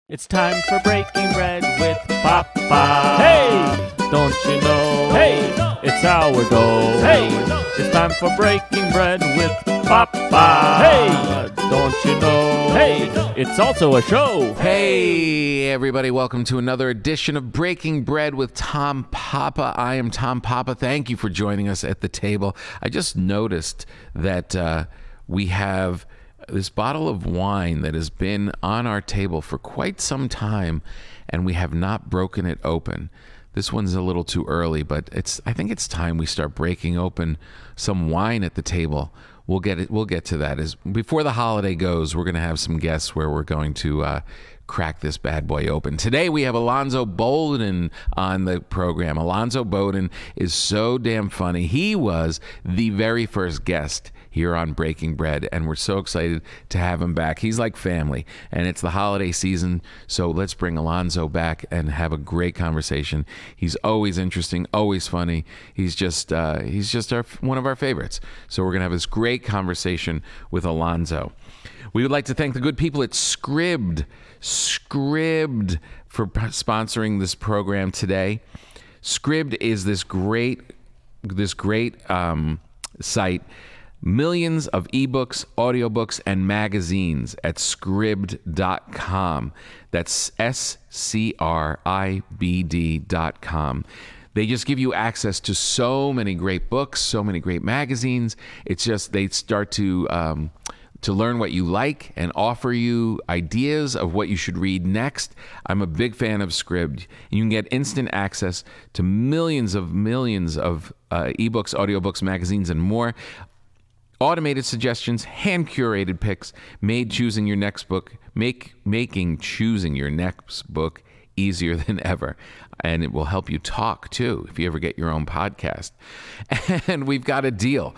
It's time for breaking bread with Papa. Hey, don't you know? Hey, it's our goal. Hey, it's time for breaking bread with Papa. Hey, don't you know? Hey, it's also a show. Hey, everybody, welcome to another edition of Breaking Bread with Tom Papa. I am Tom Papa. Thank you for joining us at the table. I just noticed that we have this bottle of wine that has been on our table for quite some time, and we have not broken it open. This one's a little too early, but I think it's time we start breaking open some wine at the table. We'll get to that. As before the holiday goes, we're going to have some guests where we're going to crack this bad boy open. Today we have Alonzo Bodden on the program. Alonzo Bodden is so damn funny. He was the very first guest here on Breaking Bread, and we're so excited to have him back. He's like family, and it's the holiday season, so let's bring Alonzo back and have a great conversation. He's always interesting, always funny. He's just one of our favorites. So we're gonna have this great conversation with Alonzo. We would like to thank the good people at Scribd for sponsoring this program today. Scribd is this great site. Millions of ebooks, audiobooks, and magazines at Scribd.com. That's Scribd.com. They just give you access to so many great books, so many great magazines. It's just they start to learn what you like and offer you ideas of what you should read next. I'm a big fan of Scribd. You can get instant access to millions of ebooks, audiobooks, magazines, and more. Automated suggestions, hand-curated picks, making choosing your next book easier than ever. And it will help you talk, too, if you ever get your own podcast. And we've got a deal.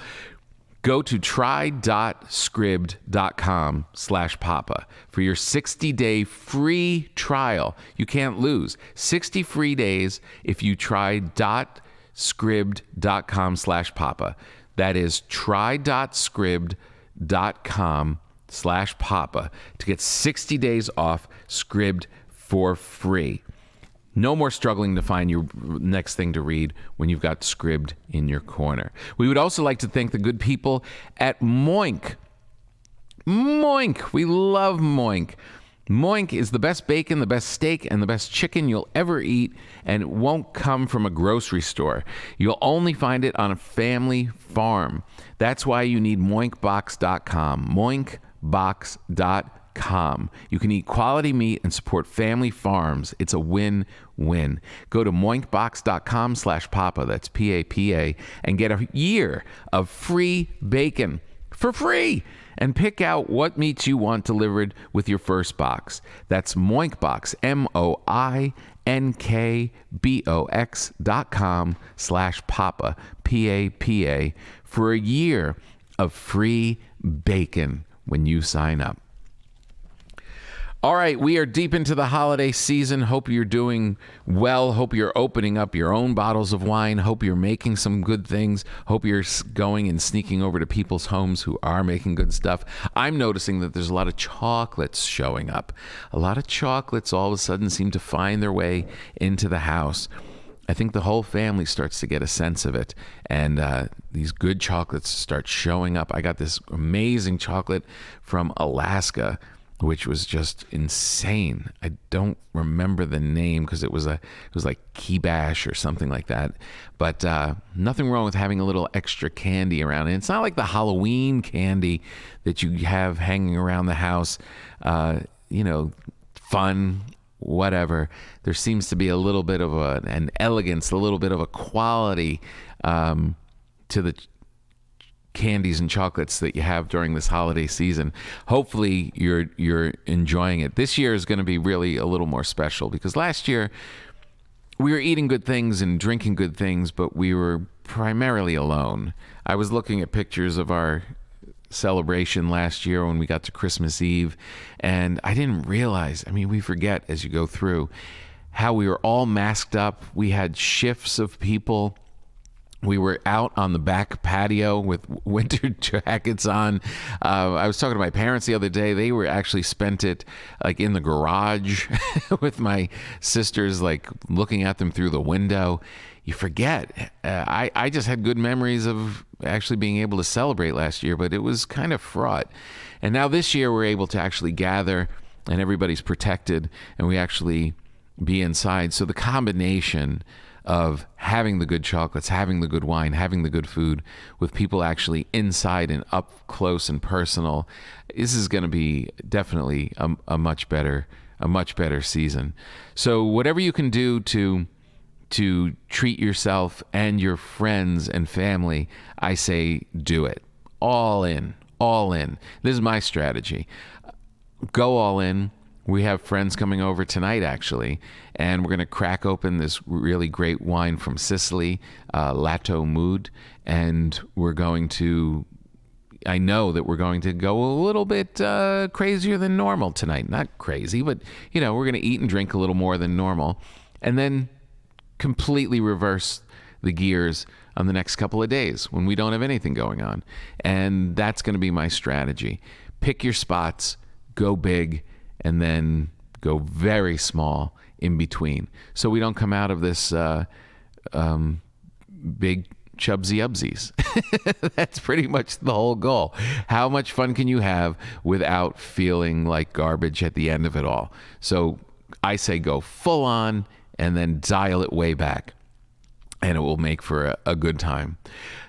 Go to try.scribd.com/papa for your 60-day free trial. You can't lose. 60 free days if you try.scribd.com/papa. That is try.scribd.com/papa to get 60 days off Scribd for free. No more struggling to find your next thing to read when you've got Scribd in your corner. We would also like to thank the good people at Moink. Moink. We love Moink. Moink is the best bacon, the best steak, and the best chicken you'll ever eat, and it won't come from a grocery store. You'll only find it on a family farm. That's why you need moinkbox.com. Moinkbox.com. You can eat quality meat and support family farms. It's a win-win. Go to moinkbox.com/papa, that's P-A-P-A, and get a year of free bacon for free. And pick out what meats you want delivered with your first box. That's Moinkbox, moinkbox.com/papa, P-A-P-A, for a year of free bacon when you sign up. All right, we are deep into the holiday season. Hope you're doing well. Hope you're opening up your own bottles of wine. Hope you're making some good things. Hope you're going and sneaking over to people's homes who are making good stuff. I'm noticing that there's a lot of chocolates showing up. A lot of chocolates all of a sudden seem to find their way into the house. I think the whole family starts to get a sense of it, and these good chocolates start showing up. I got this amazing chocolate from Alaska, which was just insane. I don't remember the name because it was like Kibash or something like that. But nothing wrong with having a little extra candy around. And it's not like the Halloween candy that you have hanging around the house, fun, whatever. There seems to be a little bit of an elegance, a little bit of a quality to the candies and chocolates that you have during this holiday season. Hopefully you're enjoying it. This year is going to be really a little more special because last year we were eating good things and drinking good things, but we were primarily alone. I was looking at pictures of our celebration last year when we got to Christmas Eve, and I didn't realize, we forget as you go through how we were all masked up. We had shifts of people We were out on the back patio with winter jackets on. I was talking to my parents the other day. They were actually spent it like in the garage with my sisters, like looking at them through the window. You forget. I just had good memories of actually being able to celebrate last year, but it was kind of fraught. And now this year we're able to actually gather and everybody's protected and we actually be inside. So the combination of having the good chocolates, having the good wine, having the good food with people actually inside and up close and personal, this is going to be definitely a much better season. So whatever you can do to treat yourself and your friends and family, I say do it. All in. This is my strategy. Go all in. We have friends coming over tonight, actually, and we're going to crack open this really great wine from Sicily, Lato Mood, and I know that we're going to go a little bit crazier than normal tonight. Not crazy, but, we're going to eat and drink a little more than normal, and then completely reverse the gears on the next couple of days when we don't have anything going on. And that's going to be my strategy. Pick your spots, go big, and then go very small in between. So we don't come out of this big chubsy-ubsies. That's pretty much the whole goal. How much fun can you have without feeling like garbage at the end of it all? So I say go full on and then dial it way back. And it will make for a good time.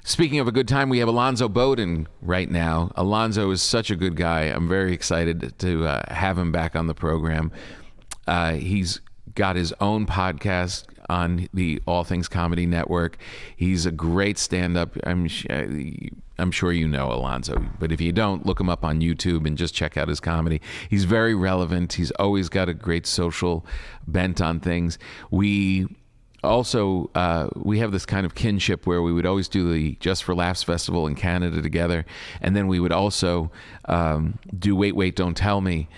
Speaking of a good time, we have Alonzo Bodden right now. Alonzo is such a good guy. I'm very excited to have him back on the program. He's got his own podcast on the All Things Comedy Network. He's a great stand-up. I'm sure you know Alonzo, but if you don't, look him up on YouTube and just check out his comedy. He's very relevant. He's always got a great social bent on things. We have this kind of kinship where we would always do the Just for Laughs Festival in Canada together, and then we would also do Wait, Wait, Don't Tell Me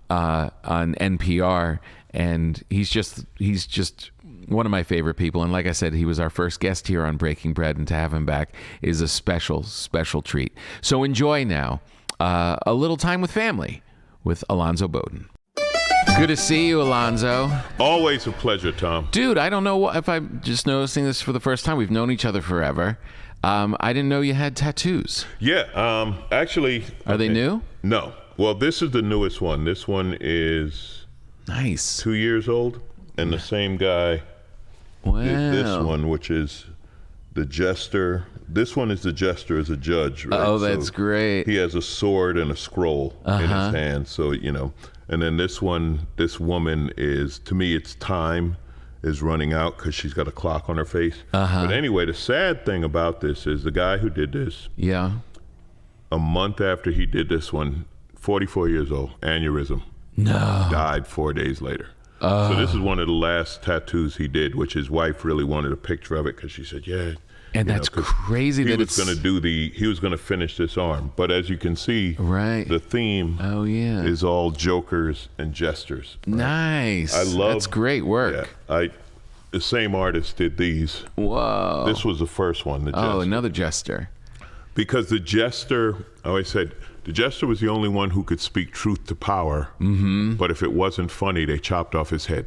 on NPR, and he's just one of my favorite people. And like I said, he was our first guest here on Breaking Bread, and to have him back is a special, special treat. So enjoy now a little time with family with Alonzo Bodden. Good to see you, Alonzo. Always a pleasure, Tom. Dude, I don't know if I'm just noticing this for the first time. We've known each other forever. I didn't know you had tattoos. Yeah, actually. Are they new? No. Well, this is the newest one. This one is nice. 2 years old. And the same guy did this one, which is the Jester. This one is the Jester as a judge, right? Oh, that's great. He has a sword and a scroll in his hand. So, and then this one, this woman is, to me, it's time is running out because she's got a clock on her face. But anyway, the sad thing about this is the guy who did this, a month after he did this one, 44 years old, aneurysm. No. Died 4 days later. So this is one of the last tattoos he did, which his wife really wanted a picture of it because she said, yeah. And that's crazy that it's... He was going to finish this arm. But as you can see, the theme is all jokers and jesters. Right? Nice. That's great work. Yeah, the same artist did these. Whoa. This was the first one, the Jester. Oh, another Jester. Because the Jester, I always said, the Jester was the only one who could speak truth to power. Mm-hmm. But if it wasn't funny, they chopped off his head.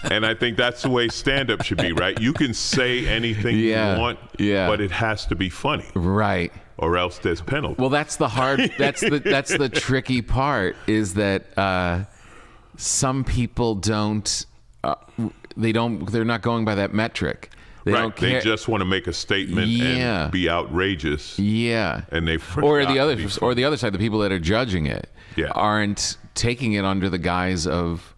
And I think that's the way stand-up should be, right? You can say anything you want, but it has to be funny. Right. Or else there's penalty. Well, that's the hard, that's the tricky part, is that some people don't, they're not going by that metric. They don't care. They just want to make a statement and be outrageous. Yeah. And they or the other side, the people that are judging it aren't taking it under the guise of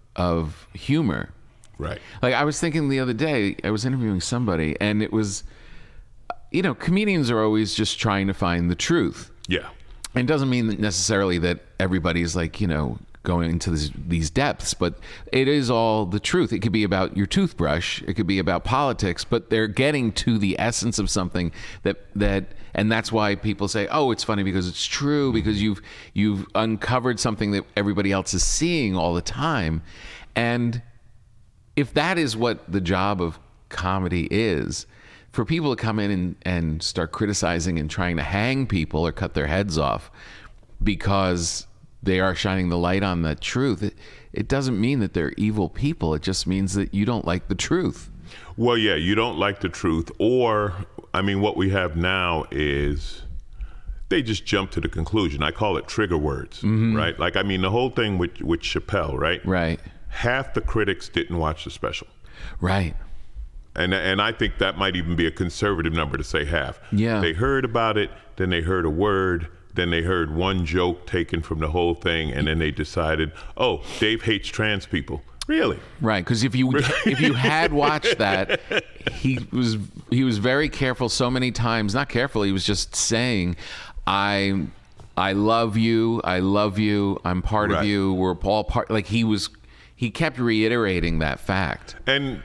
humor. Right. Like I was thinking the other day, I was interviewing somebody, and it was, comedians are always just trying to find the truth. Yeah. And it doesn't mean that necessarily that everybody's like, going into these depths, but it is all the truth. It could be about your toothbrush, it could be about politics, but they're getting to the essence of something that and that's why people say, oh, it's funny because it's true, because you've uncovered something that everybody else is seeing all the time. And if that is what the job of comedy is, for people to come in and start criticizing and trying to hang people or cut their heads off because they are shining the light on the truth, it doesn't mean that they're evil people. It just means that you don't like the truth. Well, yeah, you don't like the truth. Or, I mean, what we have now is they just jump to the conclusion. I call it trigger words, right? Like, I mean, the whole thing with Chappelle, right? Right. Half the critics didn't watch the special. Right. And I think that might even be a conservative number to say half. Yeah. They heard about it, then they heard a word, then they heard one joke taken from the whole thing, and then they decided, oh, Dave hates trans people. Really? Right, because if you had watched that, he was very careful so many times. Not careful, he was just saying, I love you, I'm part of you, we're all part. Like he kept reiterating that fact. And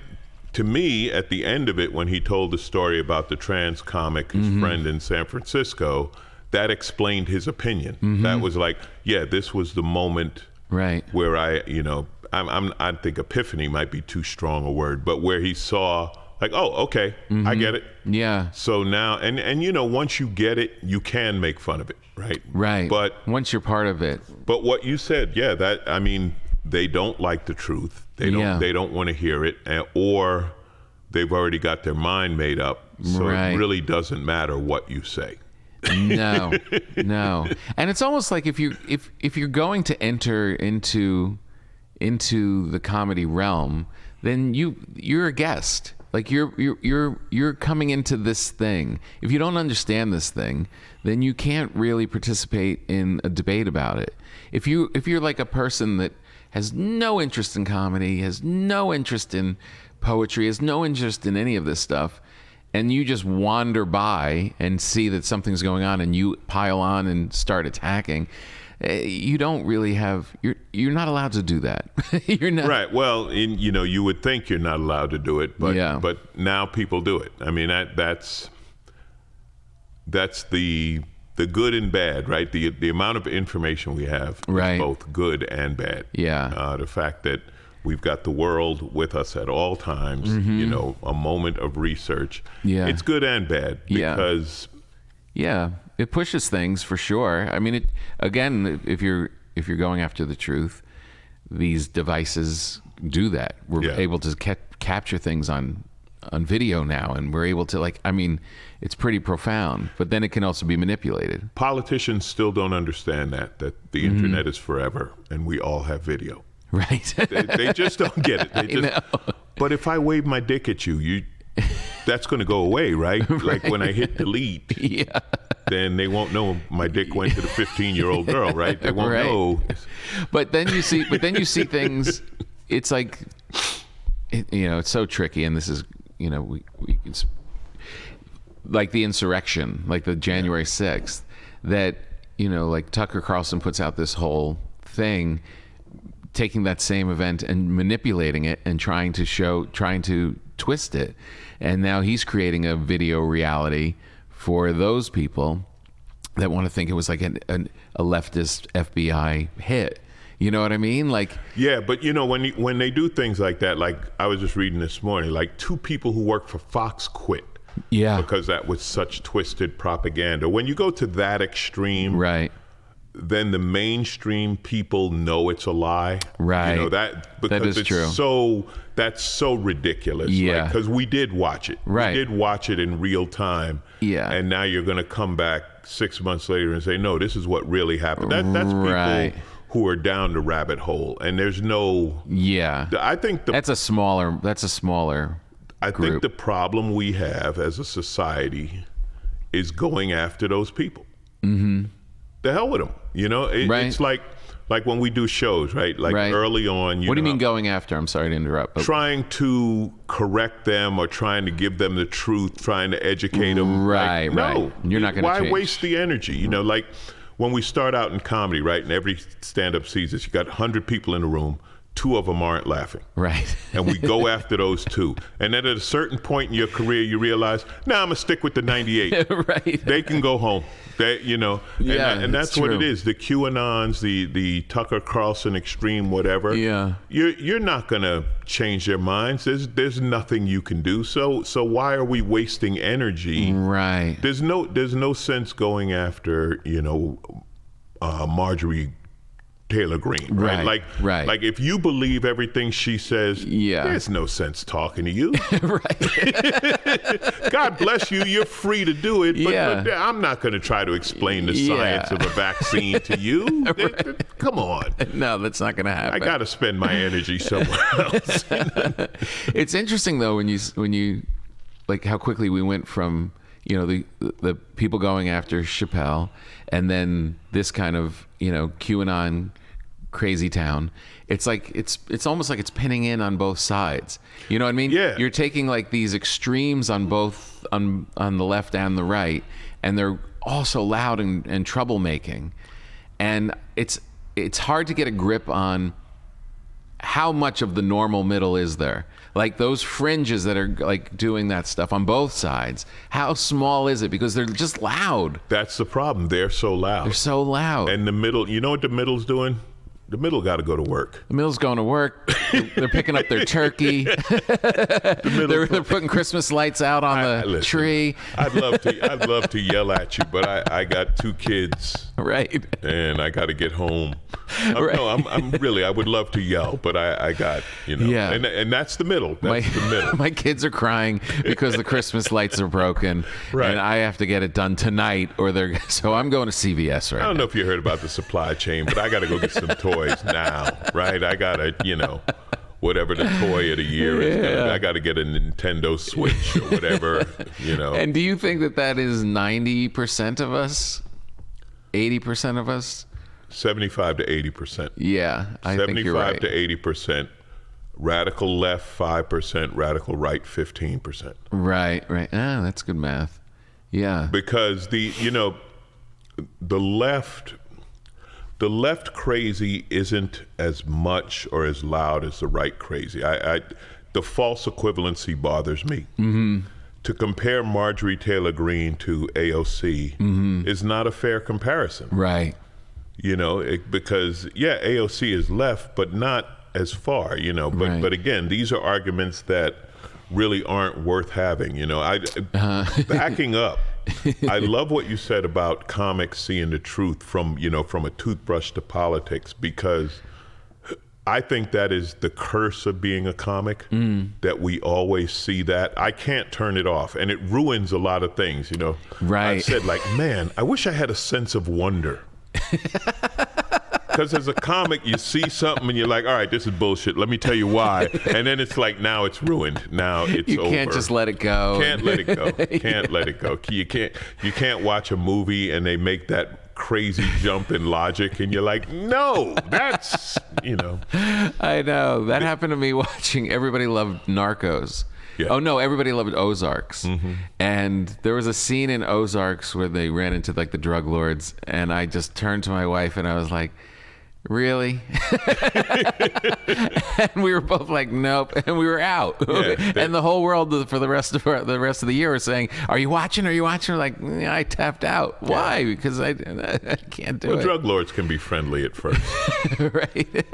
to me, at the end of it, when he told the story about the trans comic, his friend in San Francisco, that explained his opinion. That was like, yeah, this was the moment, right, where I think epiphany might be too strong a word, but where he saw, like, oh, okay, I get it. Yeah. So now, and you know, once you get it, you can make fun of it, right? Right. But once you're part of it. But what you said, yeah, that, I mean, they don't like the truth. They don't want to hear it, or they've already got their mind made up. So it really doesn't matter what you say. No. And it's almost like if you're going to enter into the comedy realm, then you're a guest. Like you're coming into this thing. If you don't understand this thing, then you can't really participate in a debate about it. If you're like a person that has no interest in comedy, has no interest in poetry, has no interest in any of this stuff, and you just wander by and see that something's going on and you pile on and start attacking, you don't really have, you're not allowed to do that. You're not. Right. Well, you know, you would think you're not allowed to do it, but now people do it. I mean, that's the good and bad, right? The amount of information we have is both good and bad. Yeah. The fact that we've got the world with us at all times, you know, a moment of research. Yeah. It's good and bad because it pushes things for sure. I mean, again, if you're going after the truth, these devices do that. We're able to capture things on video now, and we're able to, like, I mean, it's pretty profound, but then it can also be manipulated. Politicians still don't understand that the internet is forever and we all have video. Right. They just don't get it. They just, but if I wave my dick at you, that's going to go away, right? Like when I hit delete, then they won't know my dick went to the 15-year-old girl, right? They won't know. But then you see things. It's like, you know, it's so tricky, and this is, you know, it's like the insurrection, like the January 6th, that, you know, like Tucker Carlson puts out this whole thing, taking that same event and manipulating it and trying to twist it. And now he's creating a video reality for those people that want to think it was like a leftist FBI hit. You know what I mean? Like, yeah, but you know, when they do things like that, like I was just reading this morning, like 2 people who work for Fox quit. Yeah. Because that was such twisted propaganda. When you go to that extreme, right, then the mainstream people know it's a lie. Right. You know, that because it's true. That's so ridiculous. Yeah. Because we did watch it. Right. We did watch it in real time. Yeah. And now you're going to come back 6 months later and say, no, this is what really happened. That's people who are down the rabbit hole. And there's no. Yeah. I think that's a smaller I group. think the problem we have as a society is going after those people. Mm-hmm. The hell with them. You know, it's like when we do shows, right? Like early on. What do you mean going after? I'm sorry to interrupt. But trying to correct them or trying to give them the truth, trying to educate them. Right, like, right. No, you're not going to change. Why waste the energy? You know, like when we start out in comedy, right? And every stand-up sees this. You got 100 people in the room. 2 of them aren't laughing. Right. And we go after those 2. And then at a certain point in your career, you realize, nah, I'm going to stick with the 98. Right. They can go home. They, and that's what true. it is. The QAnons, the Tucker Carlson extreme, whatever. Yeah. You're not going to change their minds. There's nothing you can do. So why are we wasting energy? Right. There's no sense going after, Marjorie Taylor Greene, right? Like if you believe everything she says, there's no sense talking to you. Right. God bless you. You're free to do it, but I'm not going to try to explain the science of a vaccine to you. Right. Come on. No, that's not going to happen. I got to spend my energy somewhere else. It's interesting though when you like how quickly we went from the people going after Chappelle, and then this kind of QAnon crazy town. It's like it's almost like it's pinning in on both sides. You know what I mean? Yeah. You're taking like these extremes on both on the left and the right, and they're also loud and troublemaking, and it's hard to get a grip on how much of the normal middle is there. Like those fringes that are like doing that stuff on both sides, how small is it? Because they're just loud. That's the problem. They're so loud. They're so loud. And the middle, you know what the middle's doing? The middle got to go to work. The middle's going to work. They're picking up their turkey. They're putting Christmas lights out on the tree. I'd love to yell at you, but I got 2 kids. Right. And I got to get home. I'm really, I would love to yell, but I got, Yeah. And that's the middle. That's the middle. My kids are crying because the Christmas lights are broken. Right. And I have to get it done tonight, so I'm going to CVS right now. I don't know if you heard about the supply chain, but I got to go get some toys now, right? I got to, whatever the toy of the year is. I got to get a Nintendo Switch or whatever, And do you think that is 90% of us? 80% of us? 75 to 80%. Yeah, I think you're right. 75 to 80%. Radical left 5%, radical right 15%. Right. Ah, that's good math. Yeah. Because the left crazy isn't as much or as loud as the right crazy. The false equivalency bothers me. Mm-hmm. To compare Marjorie Taylor Greene to AOC is not a fair comparison. Right. Because AOC is left, but not as far. But again, these are arguments that really aren't worth having. Backing up. I love what you said about comics seeing the truth from a toothbrush to politics, because I think that is the curse of being a comic, that we always see that. I can't turn it off, and it ruins a lot of things, Right. I said, man, I wish I had a sense of wonder. Because as a comic, you see something and you're like, all right, this is bullshit. Let me tell you why. And then it's like, now it's ruined. Now it's over. You can't just let it go. Can't let it go. Can't let it go. You can't watch a movie and they make that crazy jump in logic and you're like, no, that's, I know. That happened to me watching, everybody loved Narcos. Yeah. Oh no, everybody loved Ozarks. Mm-hmm. And there was a scene in Ozarks where they ran into like the drug lords, and I just turned to my wife and I was like, really? And we were both like, nope, and we were out. Yeah, and the whole world for the rest of the year was saying, are you watching? We're like, I tapped out. Yeah. Why? Because I can't do it. Drug lords can be friendly at first. Right.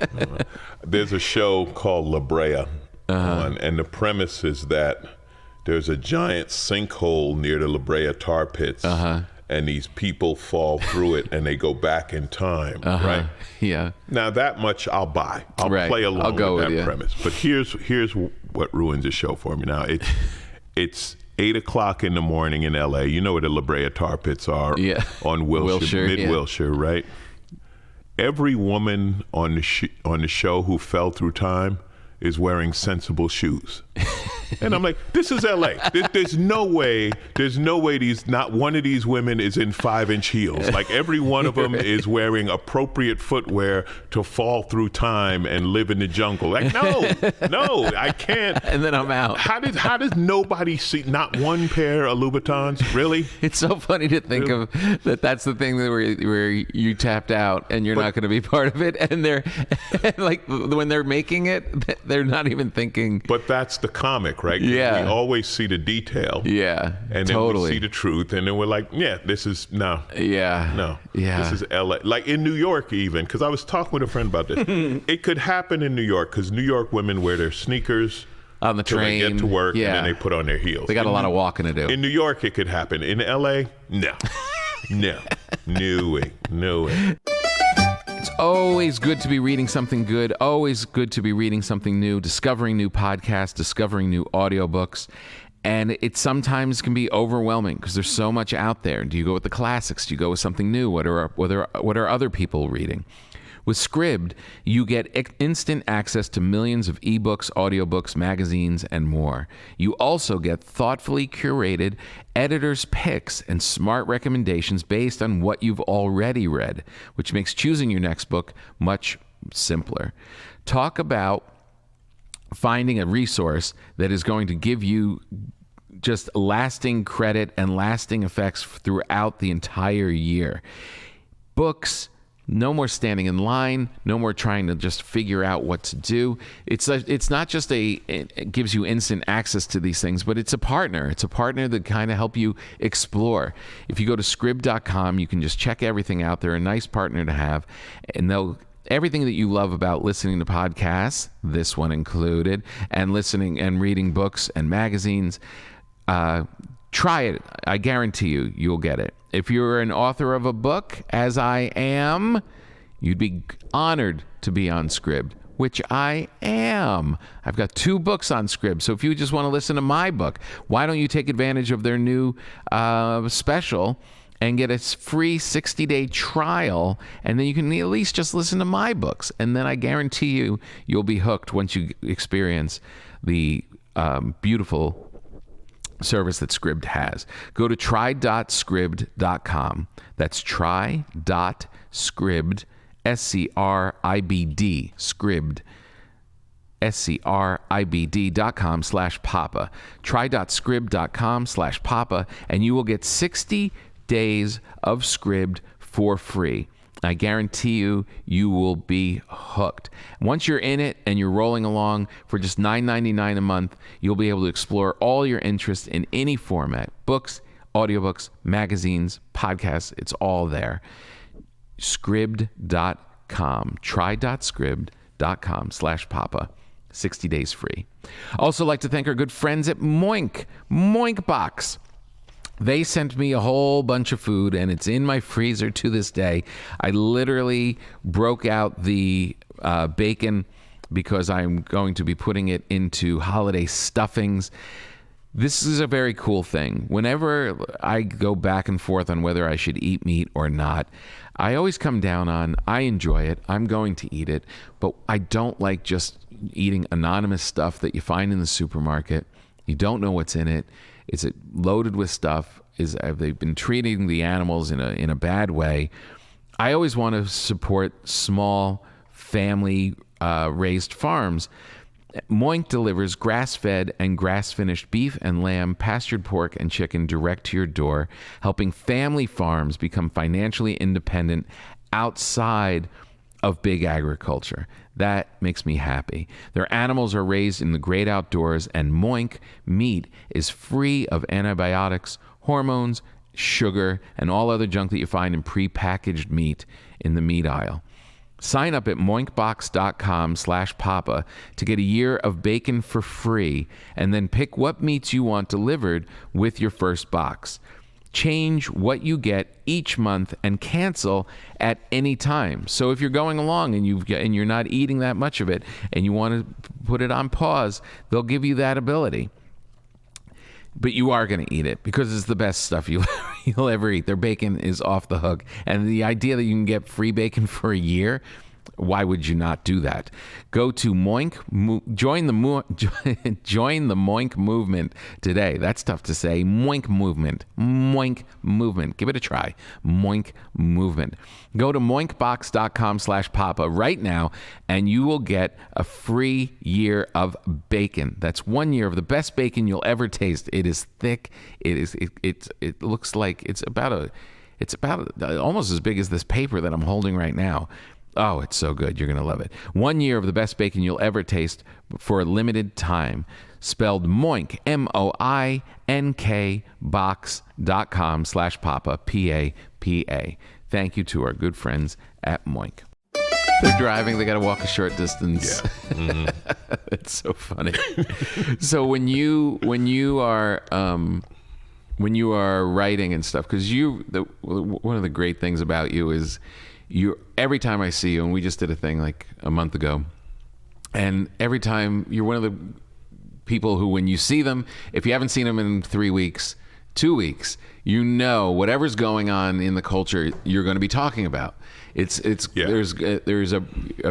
There's a show called La Brea. And the premise is that there's a giant sinkhole near the La Brea tar pits, and these people fall through it and they go back in time, right? Yeah. Now that much I'll buy. I'll play along with that premise. But here's what ruins the show for me. Now it's 8:00 in the morning in LA. You know where the La Brea tar pits are? Yeah. On Wilshire, Wilshire, right? Every woman on the show who fell through time is wearing sensible shoes. And I'm like, this is LA. There's no way not one of these women is in 5-inch heels. Like every one of them is wearing appropriate footwear to fall through time and live in the jungle. Like, no, I can't. And then I'm out. How does nobody see not one pair of Louboutins? Really? It's so funny to think of that's the thing that where you tapped out and you're not going to be part of it. And they're like, when they're making it, they're not even thinking. But that's the comic, right? Yeah. We always see the detail. Yeah. And then we see the truth. And then we're like, yeah, this is no. Yeah. No. Yeah. This is LA. Like in New York, even, because I was talking with a friend about this. It could happen in New York because New York women wear their sneakers on the train, they get to work, and then they put on their heels. They got a lot of walking to do. In New York, it could happen. In LA, no. No way. It's always good to be reading something good, always good to be reading something new, discovering new podcasts, discovering new audiobooks. And it sometimes can be overwhelming because there's so much out there. Do you go with the classics? Do you go with something new? What are other people reading? With Scribd, you get instant access to millions of ebooks, audiobooks, magazines, and more. You also get thoughtfully curated editors' picks and smart recommendations based on what you've already read, which makes choosing your next book much simpler. Talk about finding a resource that is going to give you just lasting credit and lasting effects throughout the entire year. Books. No more standing in line. No more trying to just figure out what to do. It's not just it gives you instant access to these things, but it's a partner. It's a partner that kind of help you explore. If you go to Scribd.com, you can just check everything out. They're a nice partner to have, and everything that you love about listening to podcasts, this one included, and listening and reading books and magazines. Try it. I guarantee you'll get it. If you're an author of a book, as I am, you'd be honored to be on Scribd, which I am. I've got 2 books on Scribd. So if you just want to listen to my book, why don't you take advantage of their new special and get a free 60-day trial, and then you can at least just listen to my books. And then I guarantee you'll be hooked once you experience the beautiful service that Scribd has. Go to try.scribd.com. That's try.scribd, S-C-R-I-B-D, Scribd, SCRIBD.com/Papa. Try.scribd.com/Papa, and you will get 60 days of Scribd for free. I guarantee you will be hooked. Once you're in it and you're rolling along for just $9.99 a month, you'll be able to explore all your interests in any format. Books, audiobooks, magazines, podcasts, it's all there. Scribd.com. Try.scribd.com/Papa. 60 days free. Also like to thank our good friends at Moink. Moinkbox. They sent me a whole bunch of food, and it's in my freezer to this day. I literally broke out the bacon because I'm going to be putting it into holiday stuffings. This is a very cool thing. Whenever I go back and forth on whether I should eat meat or not, I always come down on, I enjoy it, I'm going to eat it, but I don't like just eating anonymous stuff that you find in the supermarket. You don't know what's in it. Is it loaded with stuff? Have they been treating the animals in a bad way? I always want to support small family raised farms. Moink delivers grass-fed and grass-finished beef and lamb, pastured pork and chicken direct to your door, helping family farms become financially independent outside of big agriculture. That makes me happy. Their animals are raised in the great outdoors, and Moink meat is free of antibiotics, hormones, sugar, and all other junk that you find in prepackaged meat in the meat aisle. Sign up at moinkbox.com/Papa to get a year of bacon for free, and then pick what meats you want delivered with your first box. Change what you get each month and cancel at any time. So if you're going along and you're not eating that much of it and you want to put it on pause, they'll give you that ability. But you are going to eat it because it's the best stuff you'll ever eat. Their bacon is off the hook. And the idea that you can get free bacon for a year, why would you not do that? Go to Moink, join the Moink movement today. That's tough to say. Moink movement. Give it a try. Moink movement. Go to moinkbox.com/papa right now, and you will get a free year of bacon. That's 1 year of the best bacon you'll ever taste. It is thick. It looks like it's about almost as big as this paper that I'm holding right now. Oh, it's so good. You're going to love it. 1 year of the best bacon you'll ever taste for a limited time. Spelled Moink, MOINK, box.com/papa, PAPA. Thank you to our good friends at Moink. They're driving. They got to walk a short distance. Yeah. Mm-hmm. It's so funny. So when you are writing and stuff, because one of the great things about you is every time I see you, and we just did a thing like a month ago, and every time you're one of the people who, when you see them, if you haven't seen them in 3 weeks, 2 weeks, whatever's going on in the culture, you're going to be talking about. There's a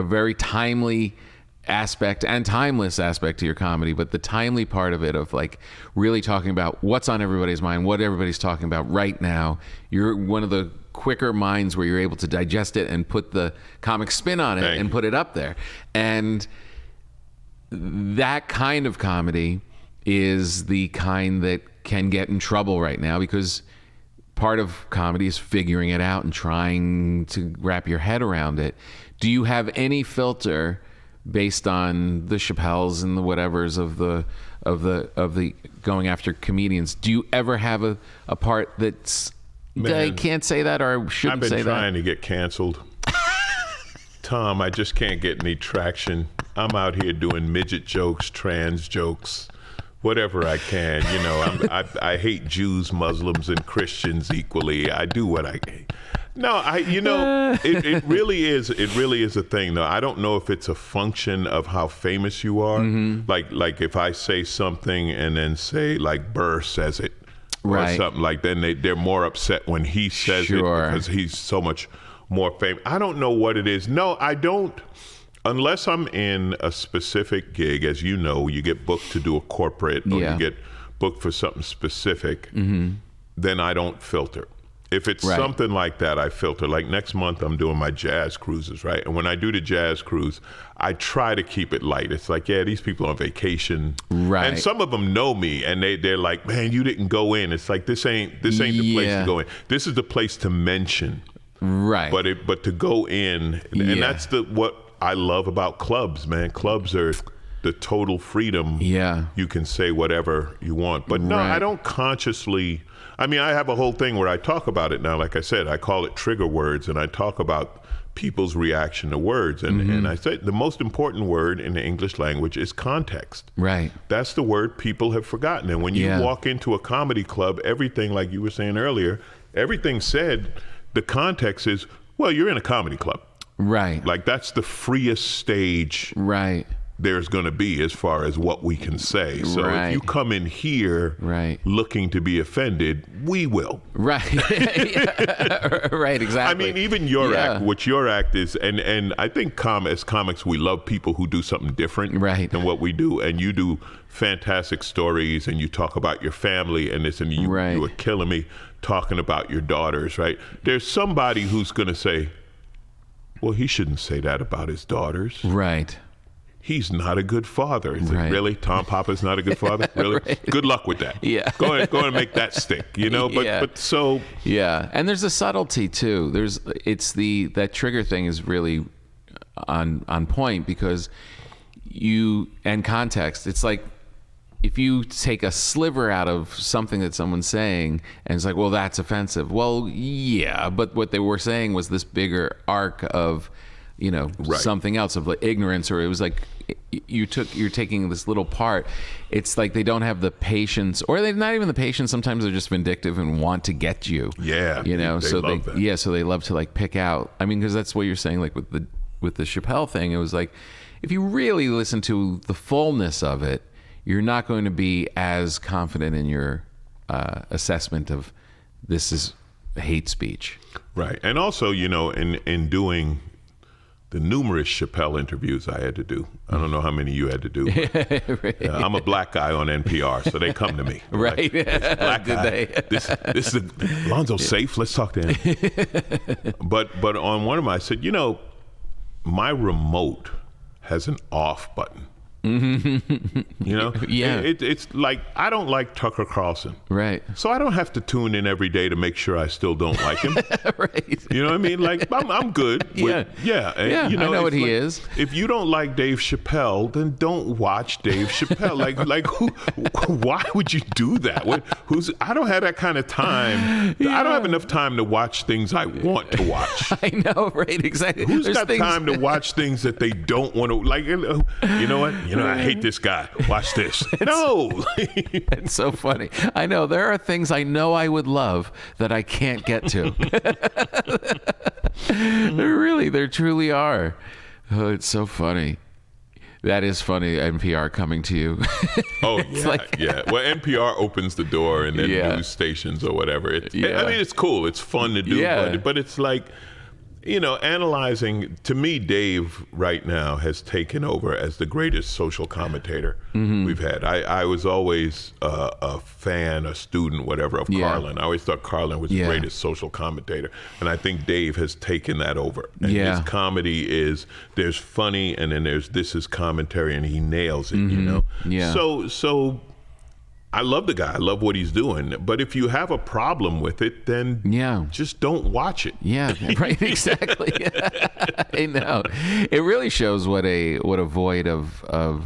very timely aspect and timeless aspect to your comedy, but the timely part of it, of like really talking about what's on everybody's mind, what everybody's talking about right now. You're one of the quicker minds where you're able to digest it and put the comic spin on it and put it up there. And that kind of comedy is the kind that can get in trouble right now, because part of comedy is figuring it out and trying to wrap your head around it. Do you have any filter based on the Chappelles and the whatevers of the going after comedians? Do you ever have a part that's, I can't say that, or I shouldn't say that? I've been trying to get canceled. Tom, I just can't get any traction. I'm out here doing midget jokes, trans jokes, whatever I can. I hate Jews, Muslims, and Christians equally. I do what I can. No, it really is. It really is a thing, though. I don't know if it's a function of how famous you are. Mm-hmm. Like if I say something and then say like Burr says it, or something like that, then they're more upset when he says it because he's so much more famous. I don't know what it is. No, I don't. Unless I'm in a specific gig, as you know, you get booked to do a corporate, or you get booked for something specific, then I don't filter. If it's something like that, I filter. Like next month, I'm doing my jazz cruises, right? And when I do the jazz cruise, I try to keep it light. It's like, yeah, these people are on vacation. Right. And some of them know me, and they're like, man, you didn't go in. It's like, this ain't the place to go in. This is the place to mention. Right. But to go in, and that's what I love about clubs, man. Clubs are the total freedom. Yeah. You can say whatever you want. But no, I don't consciously. I mean, I have a whole thing where I talk about it now. Like I said, I call it trigger words, and I talk about people's reaction to words. And I say the most important word in the English language is context. Right. That's the word people have forgotten. And when you walk into a comedy club, everything, like you were saying earlier, everything said, the context is, well, you're in a comedy club. Right. Like that's the freest stage there's going to be as far as what we can say. So if you come in here looking to be offended, we will. Right. Right, exactly. I mean, even your act, what your act is, and I think as comics, we love people who do something different than what we do. And you do fantastic stories, and you talk about your family and this, and you are killing me talking about your daughters, right? There's somebody who's going to say, well, he shouldn't say that about his daughters. Right. He's not a good father. Is it really? Tom Papa's not a good father? Really? Good luck with that. Yeah. Go ahead and make that stick, but so. Yeah. And there's a subtlety too. That trigger thing is really on point, because and context, it's like, if you take a sliver out of something that someone's saying and it's like, well, that's offensive. Well, yeah, but what they were saying was this bigger arc of, something else, of like ignorance, or it was like you're taking this little part. It's like they don't have the patience, or they're not even the patience. Sometimes they're just vindictive and want to get you. Yeah. So they love to like pick out. I mean, because that's what you're saying, like with the Chappelle thing, it was like, if you really listen to the fullness of it, you're not going to be as confident in your assessment of this is hate speech. Right. And also, in doing the numerous Chappelle interviews I had to do. I don't know how many you had to do. But, I'm a black guy on NPR, so they come to me. Right. Like, this black guy. This is Alonzo's safe. Let's talk to him. But on one of them, I said, my remote has an off button. Yeah. It's like, I don't like Tucker Carlson. Right. So I don't have to tune in every day to make sure I still don't like him. Right. You know what I mean? Like, I'm good. Yeah. And, I know what he is. If you don't like Dave Chappelle, then don't watch Dave Chappelle. Why would you do that? I don't have that kind of time. Yeah. I don't have enough time to watch things I want to watch. I know, right? Exactly. Who's got time to watch things that they don't want to, like, you know what? I hate this guy. Watch this. No. It's so funny. I know there are things I know I would love that I can't get to. There truly are. Oh, it's so funny. That is funny, NPR coming to you. Oh, yeah, Well, NPR opens the door and then news stations or whatever. I mean, it's cool. It's fun to do, but it's like, analyzing, to me, Dave right now has taken over as the greatest social commentator we've had. I was always a fan, a student, whatever, of Carlin. I always thought Carlin was the greatest social commentator. And I think Dave has taken that over. And his comedy there's funny, and then this is commentary, and he nails it, Yeah. So I love the guy. I love what he's doing. But if you have a problem with it, then just don't watch it. Yeah, right. Exactly. I know. It really shows what a void of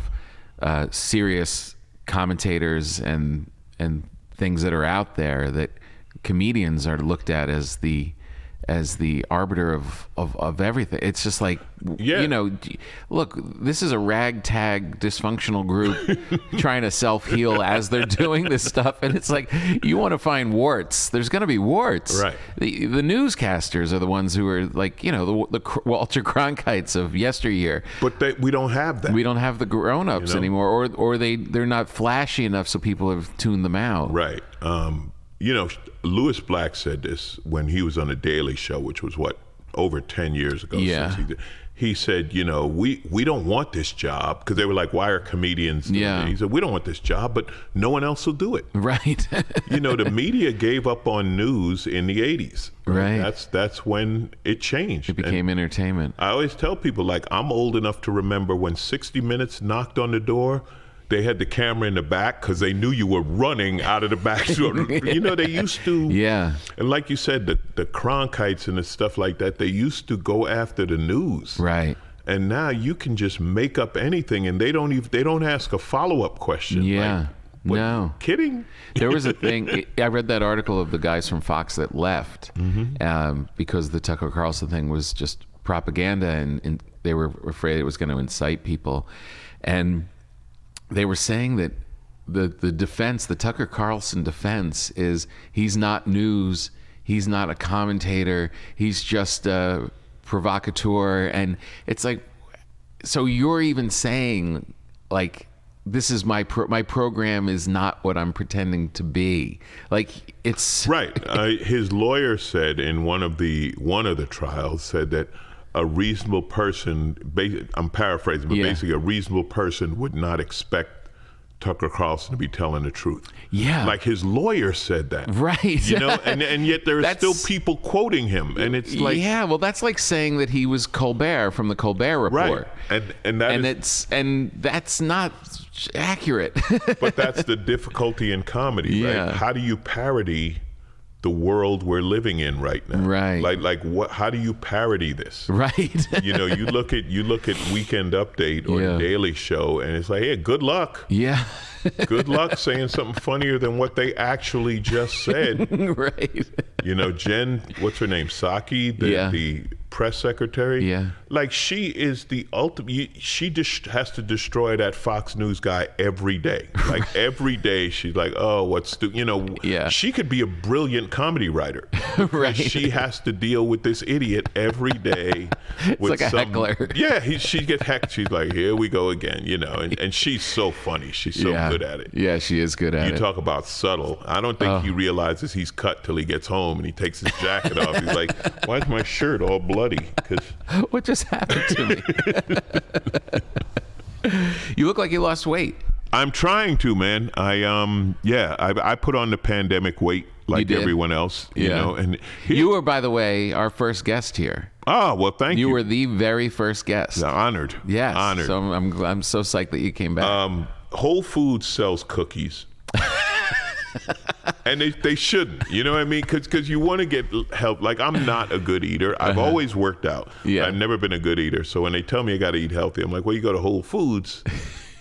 serious commentators and things that are out there, that comedians are looked at as the arbiter of everything. It's just like, look, this is a ragtag dysfunctional group trying to self-heal as they're doing this stuff. And it's like, you want to find warts. There's going to be warts. Right. The newscasters are the ones who are like, the Walter Cronkites of yesteryear. But we don't have that. We don't have the grown-ups anymore, or they're not flashy enough so people have tuned them out. Right. Louis Black said this when he was on The Daily Show, which was over 10 years ago. Yeah. Since he said, we don't want this job, because they were like, why are comedians doing it? He said, we don't want this job, but no one else will do it. Right. The media gave up on news in the 80s. Right. That's when it changed. It became entertainment. I always tell people, like, I'm old enough to remember when 60 Minutes knocked on the door. They had the camera in the back because they knew you were running out of the back. They used to. Yeah. And like you said, the Cronkites and the stuff like that, they used to go after the news. Right. And now you can just make up anything, and they don't ask a follow-up question. Yeah. Like, no. Kidding? There was a thing. I read that article of the guys from Fox that left because the Tucker Carlson thing was just propaganda, and they were afraid it was going to incite people. And they were saying that the defense, the Tucker Carlson defense, is he's not news, he's not a commentator, he's just a provocateur. And it's like, so you're even saying, like, this is my program is not what I'm pretending to be. Like, it's right. His lawyer said in one of the trials, said that a reasonable person, I'm paraphrasing, but basically a reasonable person would not expect Tucker Carlson to be telling the truth. Yeah. Like, his lawyer said that. Right. And yet there are still people quoting him. And it's like... Yeah, well, that's like saying that he was Colbert from the Colbert Report. Right. And that's not accurate. But that's the difficulty in comedy, right? How do you parody the world we're living in right now? Right. Like what? How do you parody this? Right. You look at Weekend Update or The Daily Show, and it's like, hey, good luck. Yeah. Good luck saying something funnier than what they actually just said. Right. Jen, what's her name? Psaki, the press secretary. Yeah. Like, she is the ultimate. She just has to destroy that Fox News guy every day. Like, every day she's like, oh, what's she could be a brilliant comedy writer. Right. She has to deal with this idiot every day. It's with like a heckler. Yeah. She gets hecked. She's like, here we go again. And she's so funny. She's so good at it. Yeah, she is good at it. You talk about subtle. I don't think he realizes he's cut till he gets home and he takes his jacket off. He's like, why is my shirt all bloody? funny because What just happened to me? You look like you lost weight. I'm trying to, man. I put on the pandemic weight like everyone else, you know. And you were, by the way, our first guest here. Oh, well, thank you. You were the very first guest. Yeah, honored. Yes. Honored. So I'm so psyched that you came back. Whole Foods sells cookies. And they shouldn't, you know what I mean? Because you want to get help. Like, I'm not a good eater. I've always worked out. Yeah. I've never been a good eater. So when they tell me I got to eat healthy, I'm like, well, you go to Whole Foods.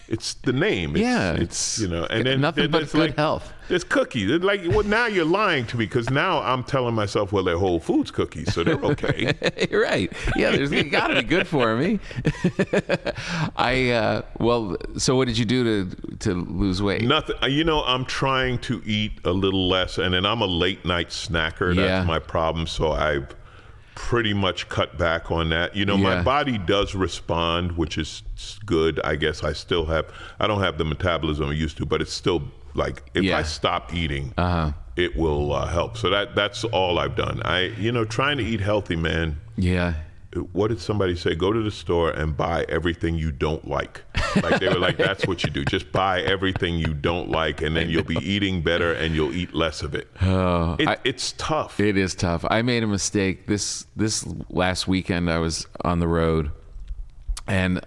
It's the name. It's you know, and then nothing but good like, health. There's cookies. It's like, well, now you're lying to me because now I'm telling myself, well, they're Whole Foods cookies, so they're okay. You're right. Yeah, there's got to be good for me. So what did you do to lose weight? Nothing. You know, I'm trying to eat a little less, and then I'm a late night snacker. That's my problem. So I've pretty much cut back on that. You know, my body does respond, which is good. I guess I don't have the metabolism I used to, but it's still like if I stop eating, it will help. So that's all I've done. Trying to eat healthy, man. Yeah. What did somebody say? Go to the store and buy everything you don't like. Like they were like, that's what you do. Just buy everything you don't like, and then you'll be eating better and you'll eat less of it. It's tough. It is tough. I made a mistake this last weekend. I was on the road, and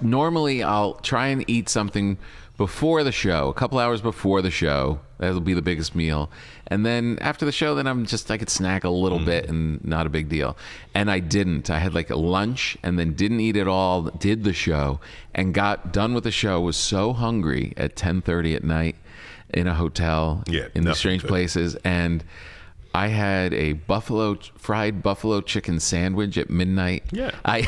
normally I'll try and eat something before the show, a couple hours before the show. That'll be the biggest meal. And then after the show, then I could snack a little bit and not a big deal. And I didn't. I had like a lunch and then didn't eat at all, did the show, and got done with the show, was so hungry at 10:30 at night in a hotel in these strange places. And I had a fried buffalo chicken sandwich at midnight. Yeah. I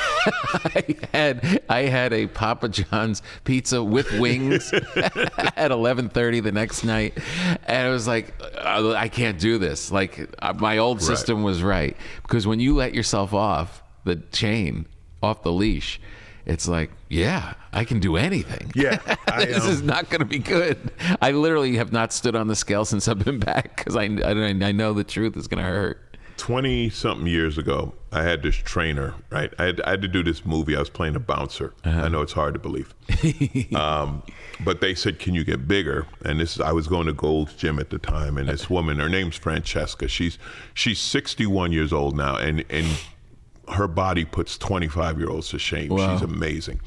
had a Papa John's pizza with wings at 11:30 the next night, and I was like, I can't do this. Like, my old system was right, because when you let yourself off the chain, off the leash, it's like, yeah, I can do anything. Yeah. This is not going to be good. I literally have not stood on the scale since I've been back, because I know the truth is going to hurt. 20-something years ago, I had this trainer, right? I had to do this movie. I was playing a bouncer. I know it's hard to believe. But they said, can you get bigger? And I was going to Gold's Gym at the time, and this woman, her name's Francesca. She's 61 years old now, and her body puts 25-year-olds to shame. Wow. She's amazing.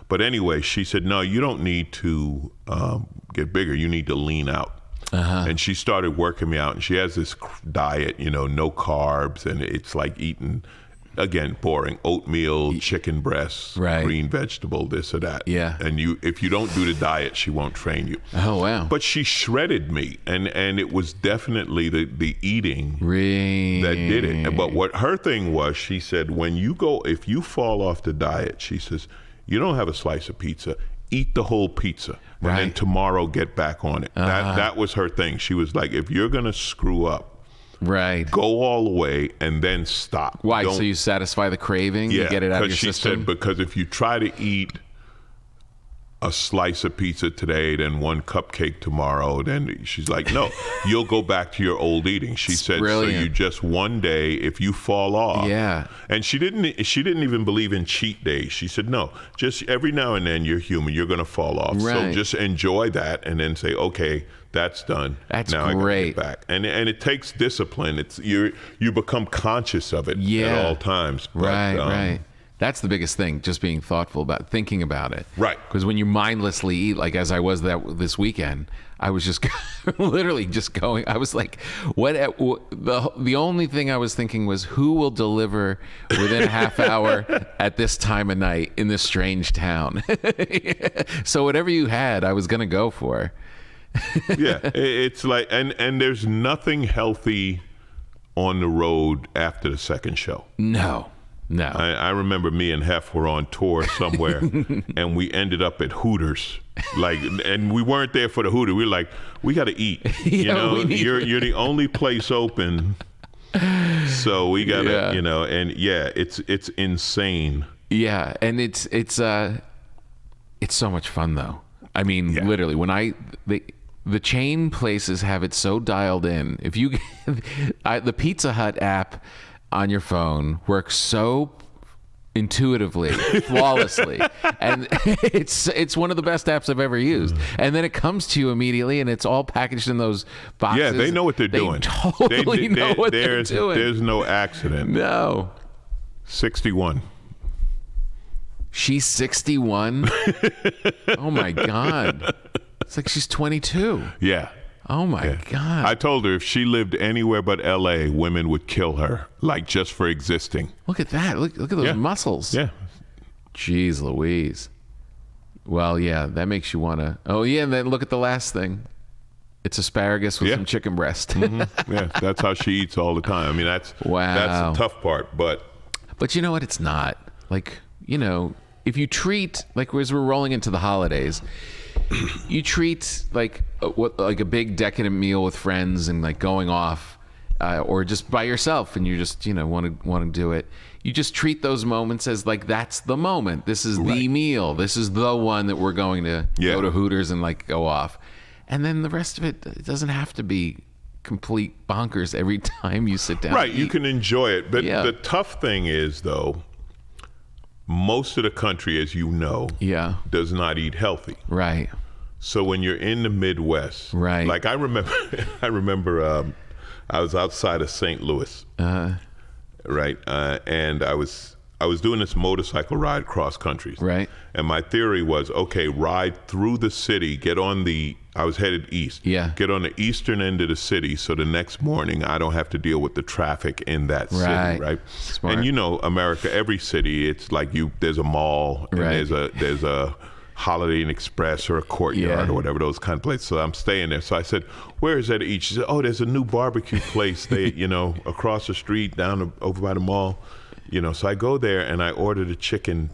But anyway, she said, no, you don't need to get bigger. You need to lean out. And she started working me out. And she has this diet, no carbs. And it's like eating, again, boring, oatmeal, chicken breasts, green vegetable, this or that. Yeah. And if you don't do the diet, she won't train you. Oh, wow. But she shredded me. And it was definitely the eating that did it. But what her thing was, she said, if you fall off the diet, she says, you don't have a slice of pizza, eat the whole pizza. And then tomorrow get back on it. That was her thing. She was like, if you're going to screw up, go all the way and then stop. Why? So you satisfy the craving? You get it out of your system? Because she said, because if you try to eat a slice of pizza today, then one cupcake tomorrow, then she's like, no, you'll go back to your old eating. She said, brilliant. So you just one day, if you fall off. Yeah. And she didn't even believe in cheat days. She said, no, just every now and then you're human, you're going to fall off. So just enjoy that and then say, okay, that's done. That's now great. I gotta get back. And it takes discipline. You become conscious of it at all times. But, right. That's the biggest thing, just being thoughtful about thinking about it. Right. Because when you mindlessly eat, like as I was this weekend, I was just literally just going. I was like, the only thing I was thinking was, who will deliver within a half hour at this time of night in this strange town? So whatever you had, I was going to go for. Yeah, it's like, and there's nothing healthy on the road after the second show. No. I remember me and Hef were on tour somewhere, and we ended up at Hooters. And we weren't there for the Hooter. We were like, we got to eat. You're the only place open, so we got to, and it's insane. Yeah, and it's so much fun though. I mean, literally, when the chain places have it so dialed in. If you the Pizza Hut app on your phone works so intuitively, flawlessly, and it's one of the best apps I've ever used. And then it comes to you immediately, and it's all packaged in those boxes. Yeah, they know what they're doing. Totally know what they're doing. There's no accident. No. 61. She's 61? Oh my God. It's like she's 22. Yeah. Oh my God. I told her if she lived anywhere but LA, women would kill her, like just for existing. Look at that. Look at those muscles. Yeah. Jeez Louise. Well, yeah, that makes you want to. Oh, yeah, and then look at the last thing. It's asparagus with some chicken breast. Mm-hmm. Yeah, that's how she eats all the time. I mean, that's the tough part, but you know what? It's not. Like, you know, if you treat, like as we're rolling into the holidays, you treat like a big decadent meal with friends and like going off, or just by yourself, and you just, you know, want to do it. You just treat those moments as like that's the moment. This is the meal. This is the one that we're going to go to Hooters and like go off, and then the rest of it doesn't have to be complete bonkers every time you sit down. Right, you can enjoy it, but the tough thing is though, most of the country, as you know, does not eat healthy. Right. So when you're in the Midwest, like I remember I was outside of St. Louis, right, and I was doing this motorcycle ride cross country, right, and my theory was, okay, ride through the city, I was headed east, get on the eastern end of the city, so the next morning I don't have to deal with the traffic in that city, right? Smart. And you know, America, every city, it's like there's a mall, and there's a Holiday Inn Express or a Courtyard or whatever, those kind of places. So I'm staying there. So I said, where is that each? She said, oh, there's a new barbecue place, they, you know, across the street, over by the mall. You know, so I go there and I ordered a chicken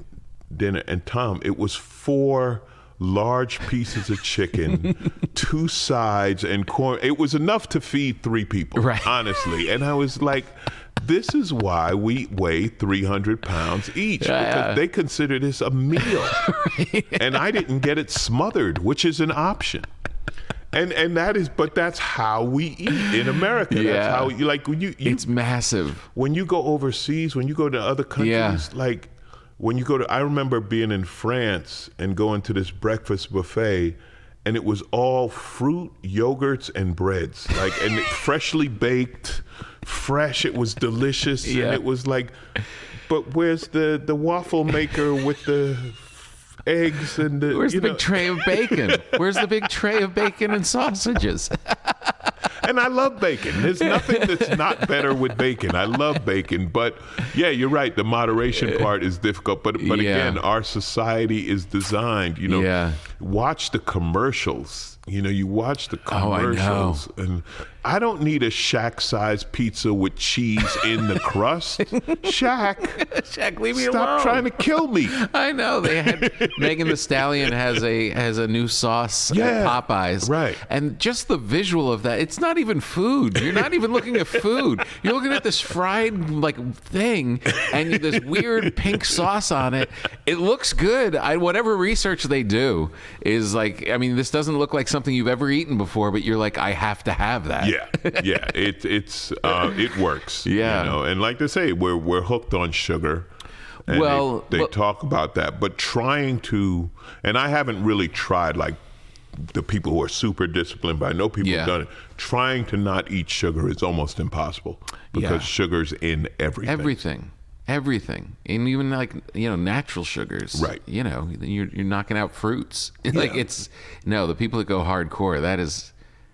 dinner. And Tom, it was 4 large pieces of chicken, 2 sides, and corn. It was enough to feed 3 people, honestly. And I was like, this is why we weigh 300 pounds each, because they consider this a meal. And I didn't get it smothered, which is an option. And that is, but that's how we eat in America. That's how you like when you it's massive. When you go overseas, when you go to other countries, like when you go to, I remember being in France and going to this breakfast buffet, and it was all fruit, yogurts, and breads, like, and freshly baked, fresh. It was delicious, and it was like, but where's the waffle maker with the eggs and the, where's the big tray of bacon? Where's the big tray of bacon and sausages? And I love bacon. There's nothing that's not better with bacon. I love bacon. But yeah, you're right. The moderation part is difficult. But again, our society is designed, you know, watch the commercials. You know, you watch the commercials. And I don't need a Shack-sized pizza with cheese in the crust. Shaq, leave me alone. Stop trying to kill me. I know. They had Megan Thee Stallion has a new sauce at Popeyes. Right. And just the visual of that, it's not even food. You're not even looking at food. You're looking at this fried like thing and this weird pink sauce on it. It looks good. Whatever research they do is like, I mean, this doesn't look like something you've ever eaten before, but you're like, I have to have that. Yeah, it works. Yeah, you know? And like they say, we're hooked on sugar. And they talk about that, but trying to, and I haven't really tried like the people who are super disciplined, but I know people have done it. Trying to not eat sugar is almost impossible because sugar's in everything. Everything, and even like, you know, natural sugars, right? You know, you're knocking out fruits. Like the people that go hardcore,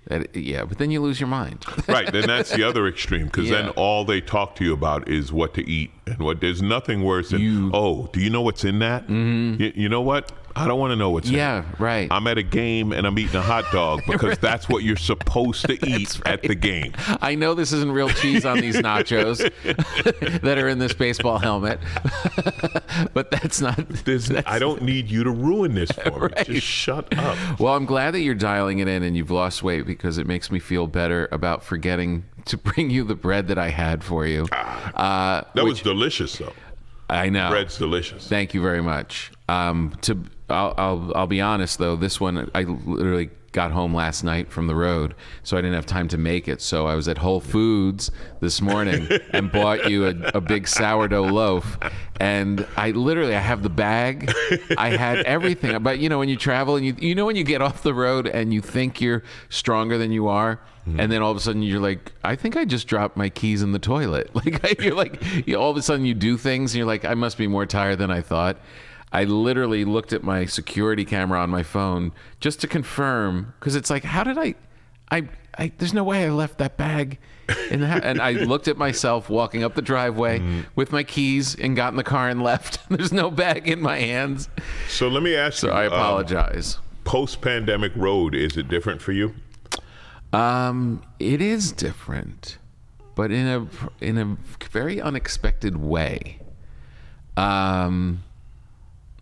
but then you lose your mind. Right, then that's the other extreme, because then all they talk to you about is what to eat, and there's nothing worse than, do you know what's in that? Mm-hmm. You know what? I don't want to know what's in it. Yeah, right. I'm at a game and I'm eating a hot dog because that's what you're supposed to eat at the game. I know this isn't real cheese on these nachos that are in this baseball helmet, but that's not. I don't need you to ruin this for me. Just shut up. Well, I'm glad that you're dialing it in and you've lost weight, because it makes me feel better about forgetting to bring you the bread that I had for you. That was delicious, though. I know. Bread's delicious. Thank you very much. I'll be honest though. This one, I literally got home last night from the road, so I didn't have time to make it. So I was at Whole Foods this morning and bought you a big sourdough loaf. And I have the bag. I had everything. But when you travel and you know when you get off the road and you think you're stronger than you are, and then all of a sudden you're like, I think I just dropped my keys in the toilet. All of a sudden you do things and you're like, I must be more tired than I thought. I literally looked at my security camera on my phone just to confirm, because it's like, how did I there's no way I left that bag in the house. And I looked at myself walking up the driveway with my keys and got in the car and left. There's no bag in my hands. So let me ask you. So I apologize. Post-pandemic road, is it different for you? It is different, but in a very unexpected way.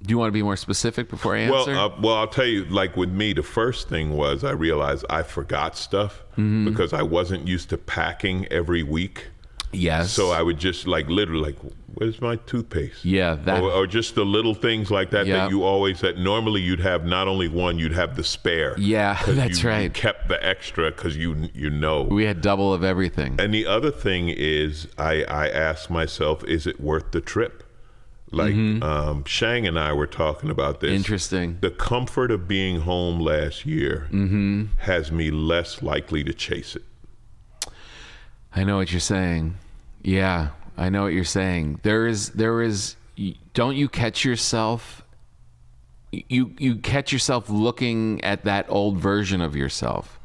Do you want to be more specific before I answer? Well, I'll tell you, like with me, the first thing was I realized I forgot stuff because I wasn't used to packing every week. Yes. So I would just literally where's my toothpaste? Yeah. Or just the little things like that that you always, that normally you'd have not only one, you'd have the spare. Yeah, that's right. You kept the extra because you know. We had double of everything. And the other thing is I asked myself, is it worth the trip? Shang and I were talking about this. Interesting. The comfort of being home last year has me less likely to chase it. I know what you're saying. Yeah, I know what you're saying. There is. Don't you catch yourself? You catch yourself looking at that old version of yourself,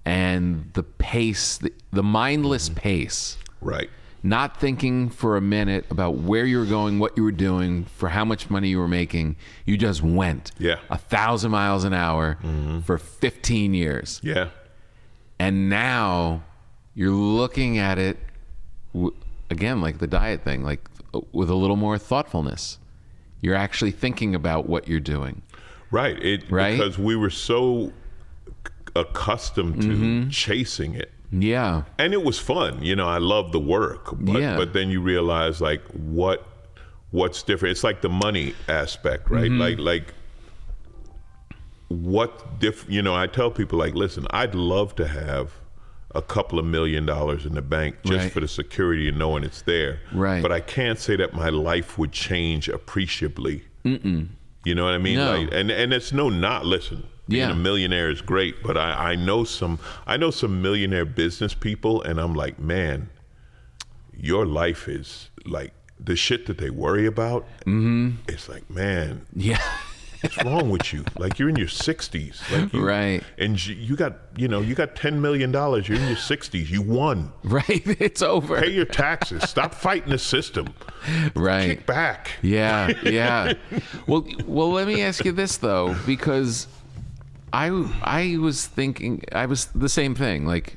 and the pace, the mindless pace. Right. Not thinking for a minute about where you were going, what you were doing, for how much money you were making. You just went 1,000 miles an hour for 15 years. Yeah. And now you're looking at it, again, like the diet thing, like with a little more thoughtfulness. You're actually thinking about what you're doing. Right. Because we were so accustomed to chasing it. Yeah. And it was fun. I love the work. But then you realize what's different. It's like the money aspect, right? Like what different, I tell people listen, I'd love to have a couple of $1 million in the bank just for the security and knowing it's there. Right. But I can't say that my life would change appreciably. You know what I mean? No. And it's listen. Being a millionaire is great, but I know some millionaire business people, and I'm like, man, your life is like the shit that they worry about. It's like, man, what's wrong with you? Like you're in your 60s, right? And you got $10 million. You're in your 60s. You won. Right. It's over. Pay your taxes. Stop fighting the system. Right. Kick back. Yeah. Well, let me ask you this though, because I was thinking, I was the same thing. Like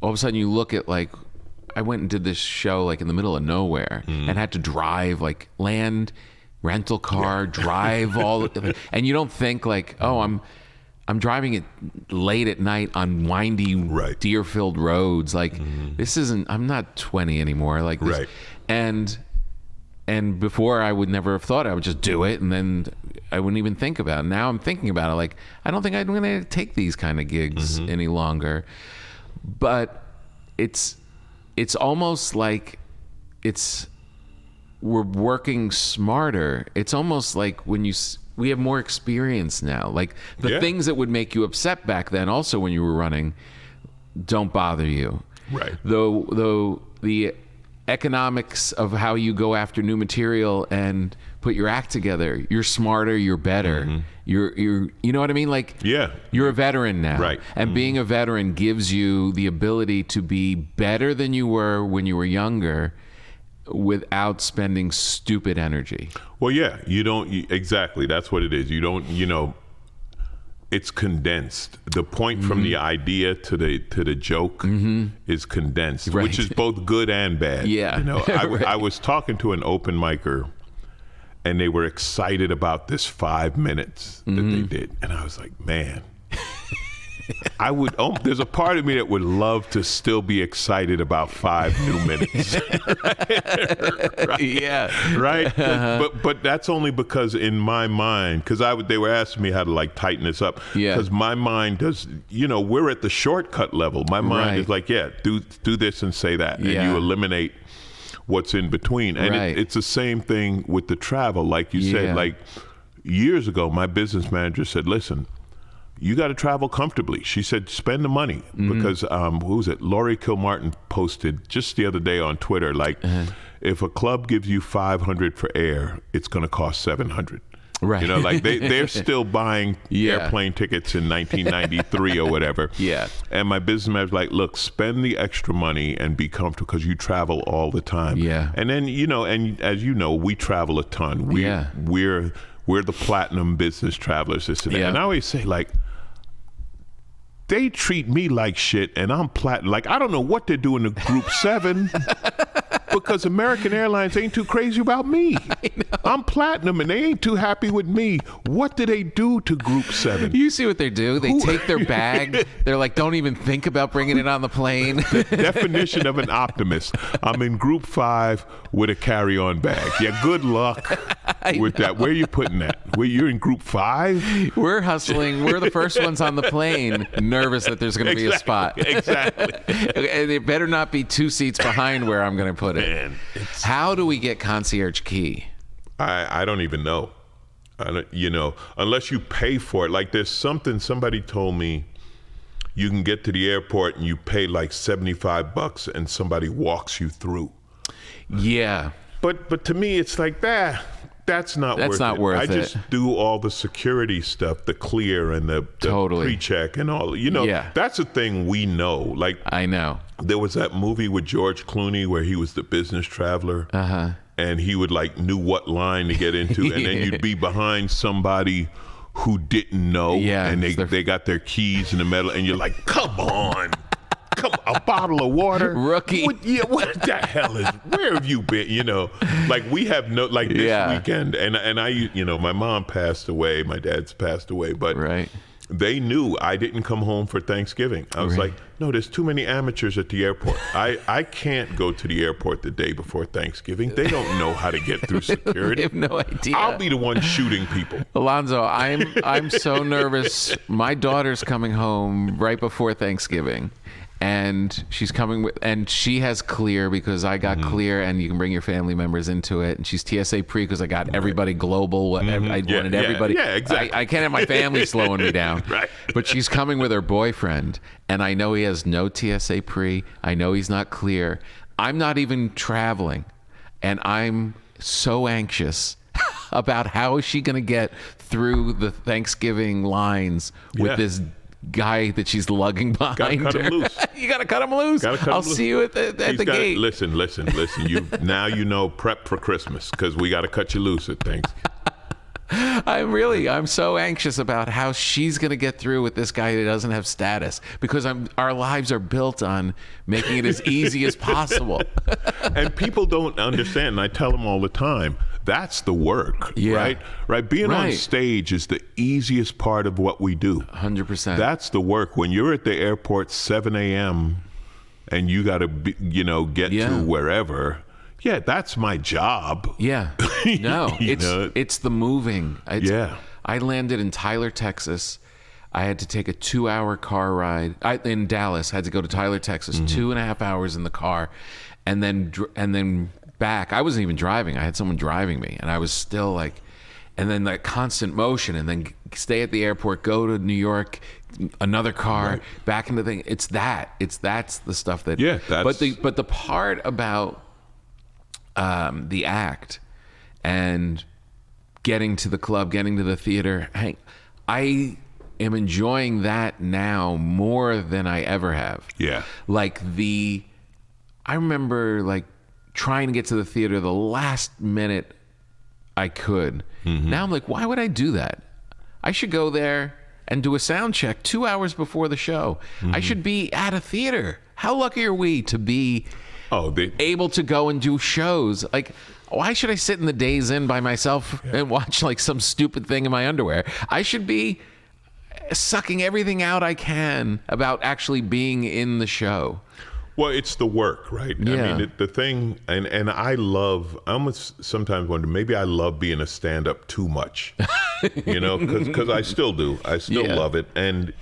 all of a sudden you look at I went and did this show in the middle of nowhere and had to drive land, rental car, drive all, and you don't think I'm driving it late at night on windy deer-filled roads. This isn't, I'm not 20 anymore. This, and before I would never have thought I would just do it, and then I wouldn't even think about it. Now I'm thinking about it I don't think I'm going to take these kind of gigs any longer. But it's almost like we're working smarter. It's almost like when we have more experience now. The things that would make you upset back then, also when you were running, don't bother you. Right. Though the economics of how you go after new material and put your act together, you're smarter, you're better. You're you know what I mean? You're a veteran now. Right. And being a veteran gives you the ability to be better than you were when you were younger without spending stupid energy. Well, you don't, exactly. That's what it is. You don't, it's condensed. The point from the idea to the joke is condensed, which is both good and bad. Yeah. I was talking to an open micer, and they were excited about this 5 minutes that they did, and I was like, man, I would. There's a part of me that would love to still be excited about 5 new minutes. Right? Yeah. Right. But that's only because in my mind, because they were asking me how to like tighten this up. Yeah. Because my mind does. We're at the shortcut level. My mind is like, do this and say that, and you eliminate what's in between. And it's the same thing with the travel, like you said. Like years ago, my business manager said, "Listen, you got to travel comfortably." She said, "Spend the money," because who was it? Laurie Kilmartin posted just the other day on Twitter, like, if a club gives you $500 for air, it's going to cost $700. Right. Like they're still buying airplane tickets in 1993 or whatever. Yeah. And my business manager's like, "Look, spend the extra money and be comfortable because you travel all the time." Yeah. And then, and as you know, we travel a ton. We're the platinum business travelers, this and that. And I always say, like, they treat me like shit and I'm platinum. Like, I don't know what they're doing to Group 7 because American Airlines ain't too crazy about me. I'm platinum and they ain't too happy with me. What do they do to Group 7? You see what they do? They take their bag. They're like, don't even think about bringing it on the plane. The definition of an optimist. I'm in Group 5 with a carry-on bag. Yeah, good luck with that. Where are you putting that? You're in Group 5? We're hustling. We're the first ones on the plane, nervous that there's going to be a spot. Exactly. And it better not be 2 seats behind where I'm going to put it. Man, how do we get concierge key? I don't even know. Unless you pay for it. Like, there's somebody told me you can get to the airport and you pay like $75 and somebody walks you through. Yeah. But to me, it's like that. That's not worth it. I just do all the security stuff, the clear and the pre-check and all. That's a thing we know. Like, I know. There was that movie with George Clooney where he was the business traveler. And he would knew what line to get into. And then you'd be behind somebody who didn't know. Yeah, and they got their keys in the middle. And you're like, come on. A bottle of water, rookie. What the hell where have you been? Like, we have this weekend, and I, my mom passed away, my dad's passed away, but they knew I didn't come home for Thanksgiving. I was like, no, there's too many amateurs at the airport. I can't go to the airport the day before Thanksgiving. They don't know how to get through security. They have no idea. I'll be the one shooting people. Alonzo, I'm so nervous. My daughter's coming home right before Thanksgiving. And she's coming and she has clear because I got clear, and you can bring your family members into it. And she's TSA pre because I got everybody global. I wanted everybody. Yeah, exactly. I can't have my family slowing me down. Right. But she's coming with her boyfriend, and I know he has no TSA pre. I know he's not clear. I'm not even traveling, and I'm so anxious about how is she going to get through the Thanksgiving lines with this guy that she's lugging behind her. Cut him loose. You gotta cut him loose. I'll see you at the gate. Listen. You prep for Christmas because we got to cut you loose at Thanksgiving. I'm so anxious about how she's going to get through with this guy that doesn't have status, because our lives are built on making it as easy as possible. And people don't understand, and I tell them all the time, that's the work, right? Being on stage is the easiest part of what we do. 100%. That's the work. When you're at the airport 7 a.m. and you got to, get to wherever. Yeah, that's my job. Yeah. No, it's the moving. I landed in Tyler, Texas. I had to take a 2-hour car ride. In Dallas, I had to go to Tyler, Texas, 2.5 hours in the car, and then back. I wasn't even driving. I had someone driving me, and I was still and then that constant motion, and then stay at the airport, go to New York, another car, back into the thing. That's the stuff that. Yeah. But the part about the act and getting to the club, getting to the theater, I am enjoying that now more than I ever have. Yeah. I remember trying to get to the theater the last minute I could. Now I'm like, why would I do that? I should go there and do a sound check 2 hours before the show. I should be at a theater. How lucky are we to be able to go and do shows? Why should I sit in the Days Inn by myself and watch some stupid thing in my underwear? I should be sucking everything out I can about actually being in the show. Well, it's the work, right? Yeah. I mean, the thing, and I almost sometimes wonder, maybe I love being a stand-up too much, because I still do. I still love it. And,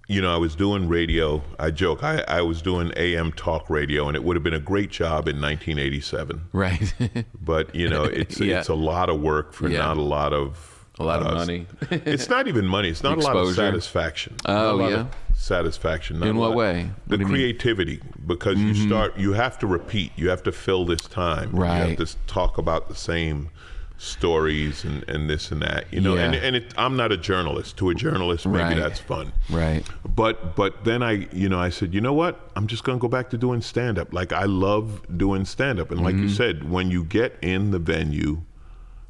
I was doing radio. I joke, I was doing AM talk radio, and it would have been a great job in 1987. Right. But, it's a lot of work for not a lot of... A lot of money. It's not even money. It's not a lot of satisfaction. Oh, yeah? Satisfaction. In what way? The creativity, because you have to repeat. You have to fill this time. Right. You have to talk about the same stories and this and that. And I'm not a journalist. To a journalist, maybe that's fun. Right. But then I said, you know what? I'm just going to go back to doing stand-up. Like, I love doing stand-up. And like you said, when you get in the venue,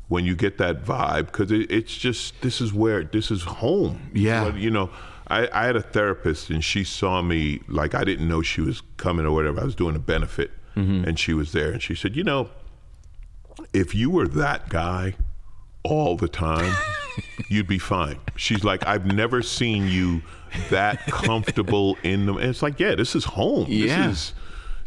when you get that vibe, because it's just, this is home. Yeah. But, I had a therapist, and she saw me, like, I didn't know she was coming or whatever. I was doing a benefit, and she was there, and she said, if you were that guy all the time, you'd be fine. She's like, I've never seen you that comfortable in them. And it's like, this is home. Yeah.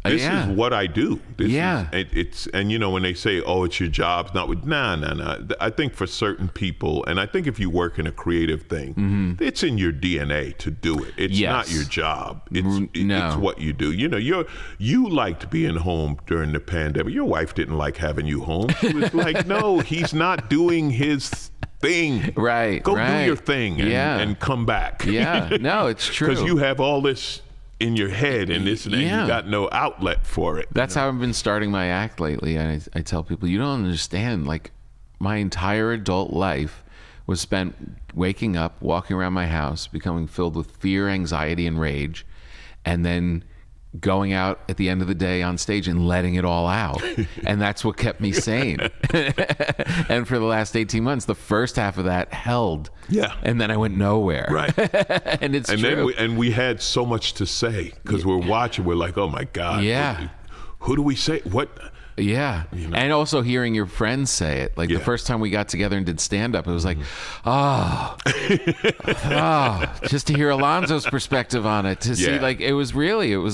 This is what I do. And when they say, oh, it's your job, nah. I think for certain people, and I think if you work in a creative thing, it's in your DNA to do it. It's not your job. It's what you do. You liked being home during the pandemic. Your wife didn't like having you home. She was like, no, he's not doing his thing. Right. Go do your thing and come back. Yeah. No, it's true. Because you have all this in your head and this and that, you got no outlet for it. That's how I've been starting my act lately. I tell people, you don't understand, like, my entire adult life was spent waking up, walking around my house, becoming filled with fear, anxiety, and rage, and then going out at the end of the day on stage and letting it all out. And that's what kept me sane. And for the last 18 months, the first half of that held. Yeah. And then I went nowhere. Right. And it's true. Then we had so much to say, because we're watching, we're like, oh my God. Yeah. Who do we say? What? Yeah. And also hearing your friends say it. Like the first time we got together and did stand-up, it was like, just to hear Alonzo's perspective on it, to see, like, it was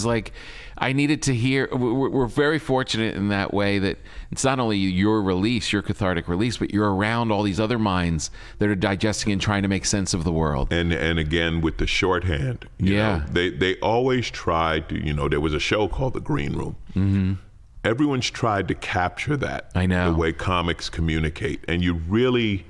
like, I needed to hear. We're very fortunate in that way that it's not only your release, your cathartic release, but you're around all these other minds that are digesting and trying to make sense of the world. And again, with the shorthand, you know, they always tried to, there was a show called The Green Room. Everyone's tried to capture that. I know. The way comics communicate. And you really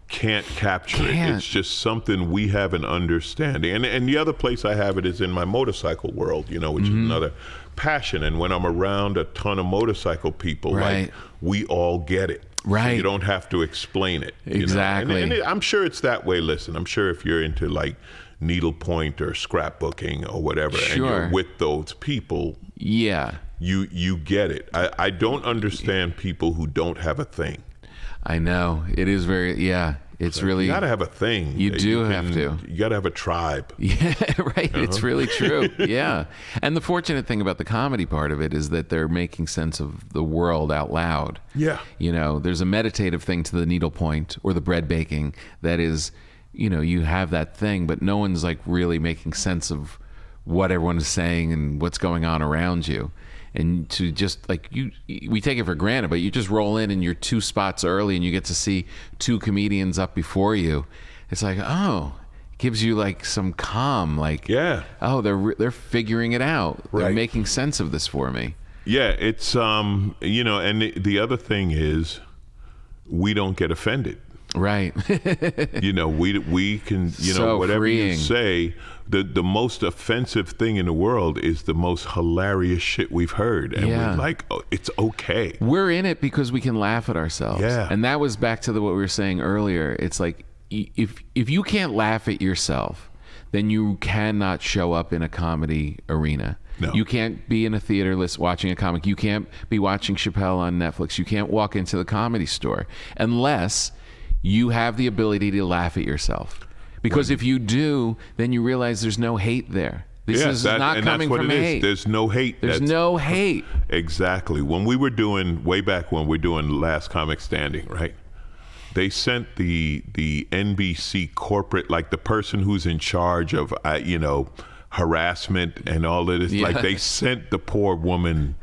can't capture it. It's just something we have an understanding. And the other place I have it is in my motorcycle world, which is another passion. And when I'm around a ton of motorcycle people, like, we all get it. Right. So you don't have to explain it. Exactly. And I'm sure it's that way. Listen, I'm sure if you're into, like, needlepoint or scrapbooking or whatever, and you're with those people, you get it. I don't understand people who don't have a thing. I know. It is very, it's really, you gotta have a thing. You do have to. You gotta have a tribe. Yeah, right. It's really true. Yeah. And the fortunate thing about the comedy part of it is that they're making sense of the world out loud. Yeah. There's a meditative thing to the needlepoint or the bread baking that is, you have that thing, but no one's, like, really making sense of what everyone is saying and what's going on around you. And to just, like, we take it for granted, but you just roll in and you're 2 spots early and you get to see 2 comedians up before you. It's like, it gives you, like, some calm, like, they're figuring it out. They're making sense of this for me. Yeah, it's, and the other thing is, we don't get offended. Right. We can, so whatever freeing. you say, the most offensive thing in the world is the most hilarious shit we've heard. And we're like, it's okay. We're in it because we can laugh at ourselves. Yeah. And that was back to what we were saying earlier. It's like, if you can't laugh at yourself, then you cannot show up in a comedy arena. No. You can't be in a theater watching a comic. You can't be watching Chappelle on Netflix. You can't walk into the Comedy Store unless you have the ability to laugh at yourself. Because if you do, then you realize there's no hate there. This is not coming from hate. There's no hate. There's no hate. Exactly. When we were doing, way back when we were doing Last Comic Standing, right? they sent the NBC corporate, like the person who's in charge of harassment and all of this. Yeah. Like they sent the poor woman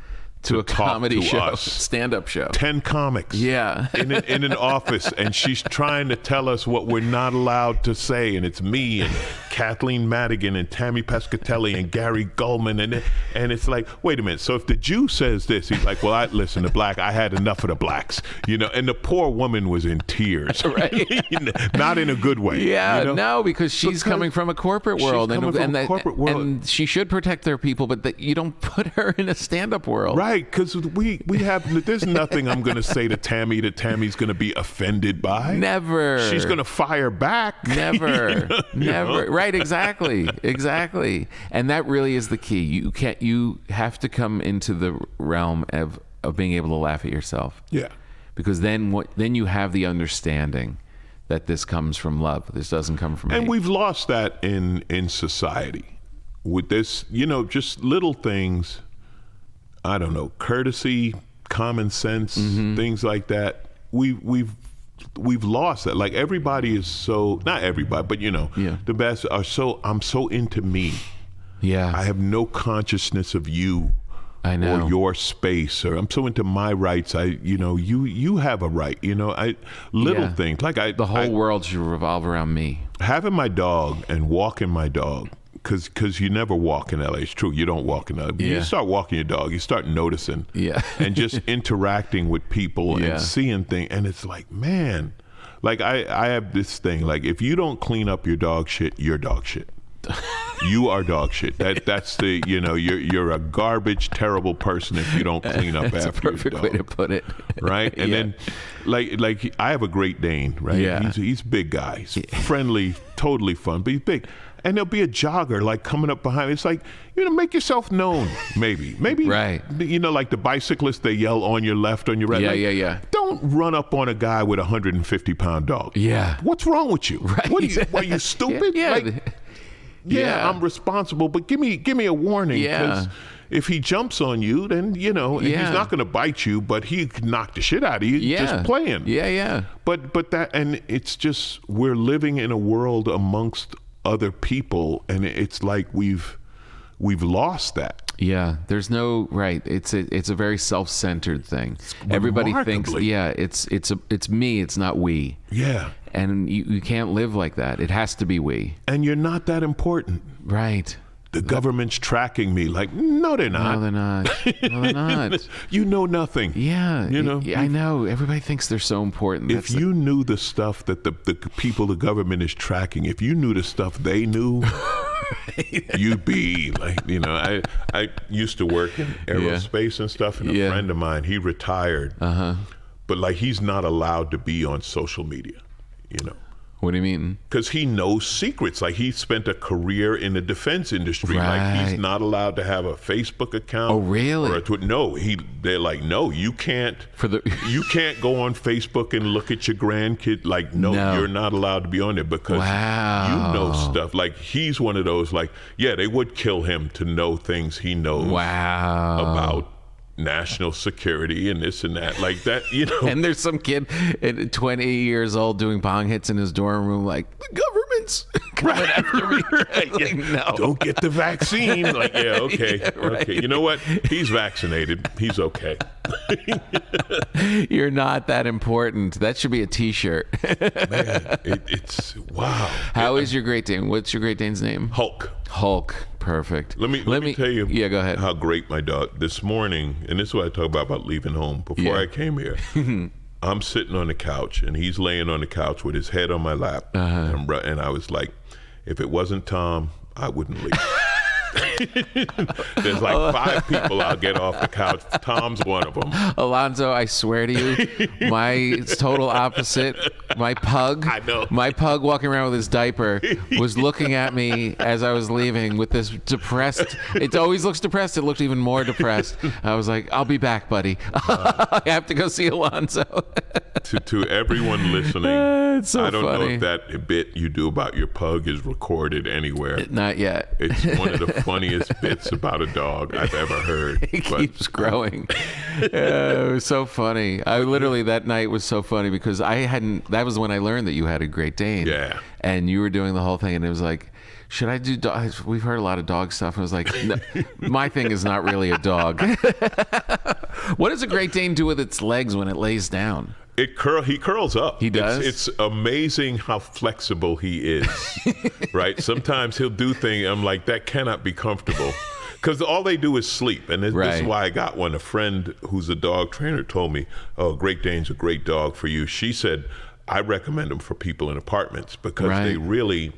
to a comedy to show, us. stand-up show. 10 comics. Yeah. in an office, and she's trying to tell us what we're not allowed to say, and it's me and Kathleen Madigan and Tammy Pescatelli and Gary Gulman, and it's like, wait a minute, so if the Jew says this, he's like, well, listen, I had enough of the blacks, and the poor woman was in tears. Right. Not in a good way. Yeah, no, because she's coming from a corporate world, and she should protect their people, but you don't put her in a stand-up world. Right, because we have, there's nothing I'm going to say to Tammy that Tammy's going to be offended by. Never. She's going to fire back. Never. Never. Right, exactly. And that really is the key. You have to come into the realm of being able to laugh at yourself. Yeah. Because then you have the understanding that this comes from love. This doesn't come from hate. And we've lost that in society. With this, just little things, I don't know, courtesy, common sense, things like that. We've lost that. Like everybody is so, not everybody, but the best are I'm so into me. Yeah. I have no consciousness of you. I know. Or your space, or I'm so into my rights. You have a right. Things like the whole world should revolve around me. Having my dog and walking my dog. Because you never walk in LA. It's true. You don't walk in LA. Yeah. You start walking your dog. You start noticing. Yeah. And just interacting with people and seeing things. And it's like, man, like I have this thing. Like if you don't clean up your dog shit, you're dog shit. You are dog shit. That's the you're a garbage, terrible person if you don't clean up That's after a perfect your way dog. to put it. Right? And then like I have a Great Dane, right? Yeah. He's a big guy. He's friendly, totally fun, but he's big. And there'll be a jogger like coming up behind me. It's like, make yourself known, maybe. Right. Like the bicyclists, they yell on your left, on your right. Yeah. Don't run up on a guy with a 150-pound dog. Yeah. What's wrong with you? Right. Are you stupid? Yeah. I'm responsible, but give me a warning. Yeah. If he jumps on you, then, he's not going to bite you, but he could knock the shit out of you just playing. Yeah. But that, and it's just, we're living in a world amongst other people, and it's like we've lost that. Yeah, there's no right. It's a very self-centered thing. Everybody thinks, it's me. It's not we. Yeah, and you can't live like that. It has to be we. And you're not that important. Right. The government's tracking me. Like, no, they're not. No, they're not. No, they're not. You know nothing. Yeah. I know. Everybody thinks they're so important. If you knew the stuff that the people the government is tracking, if you knew the stuff they knew, you'd be like, I used to work in aerospace and stuff, and a friend of mine, he retired. But like, he's not allowed to be on social media, What do you mean? Because he knows secrets. Like, he spent a career in the defense industry. Right. Like, he's not allowed to have a Facebook account. Oh, really? No, they're like, no, you can't. You can't go on Facebook and look at your grandkid. Like, no, you're not allowed to be on there because you know stuff. Like, he's one of those. Like, they would kill him to know things he knows about national security and this and that, like that, And there's some kid at 20 years old doing bong hits in his dorm room, like, the government's coming after me. Like, no. Don't get the vaccine. Like, okay. Right. Okay. You know what? He's vaccinated. He's okay. You're not that important. That should be a T-shirt. Man, it's wow. How is your Great Dane? What's your Great Dane's name? Hulk. Perfect. Let me tell you. Yeah, go ahead. How great my dog. This morning, and this is what I talk about leaving home. Before I came here, I'm sitting on the couch, and he's laying on the couch with his head on my lap, and I was like, if it wasn't Tom, I wouldn't leave. There's like 5 people I'll get off the couch. Tom's one of them. Alonzo, I swear to you, my total opposite. My pug, I know. My pug walking around with his diaper was looking at me as I was leaving with this depressed. It always looks depressed. It looked even more depressed. I was like, I'll be back, buddy. I have to go see Alonzo. To everyone listening, it's so I don't funny. know if that bit you do about your pug is recorded anywhere. Not yet. It's one of the funniest bits about a dog I've ever heard. It keeps growing. It was so funny. I literally, that night was so funny because that was when I learned that you had a Great Dane. Yeah. And you were doing the whole thing, and it was like, should I do dogs? We've heard a lot of dog stuff. And I was like, no, my thing is not really a dog. What does a Great Dane do with its legs when it lays down? He curls up. He does? It's amazing how flexible he is, right? Sometimes he'll do things, I'm like, that cannot be comfortable. Because all they do is sleep. And this is why I got one. A friend who's a dog trainer told me, oh, Great Dane's a great dog for you. She said, I recommend them for people in apartments because they really,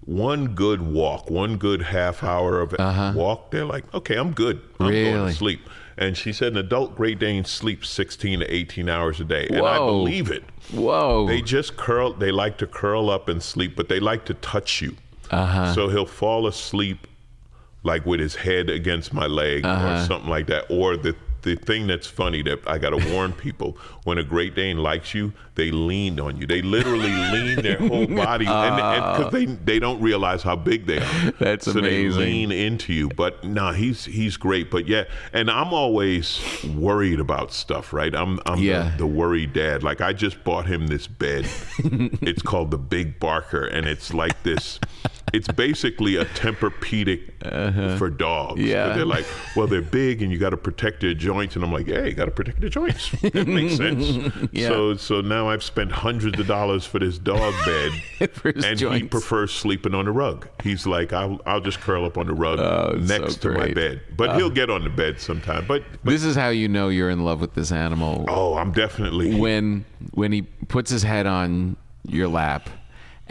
one good walk, one good half hour of walk, they're like, okay, I'm good. I'm going to sleep. And she said an adult Great Dane sleeps 16 to 18 hours a day. And I believe it. Whoa. They just they like to curl up and sleep, but they like to touch you. So he'll fall asleep like with his head against my leg or something like that. Or the thing that's funny that I got to warn people, when a Great Dane likes you, they lean on you. They literally lean their whole body because they don't realize how big they are. That's so amazing. They lean into you. But no, he's great. But yeah, and I'm always worried about stuff, right? I'm the worried dad. Like I just bought him this bed. It's called the Big Barker, and it's like this. It's basically a Tempur-Pedic for dogs. Yeah. They're like, well, they're big and you got to protect their joints. And I'm like, yeah, you got to protect their joints. That makes sense. So now I've spent hundreds of dollars for this dog bed. And he prefers sleeping on the rug. He's like, I'll just curl up on the rug next to my bed. But he'll get on the bed sometime. But this is how you know you're in love with this animal. Oh, I'm definitely. When he puts his head on your lap,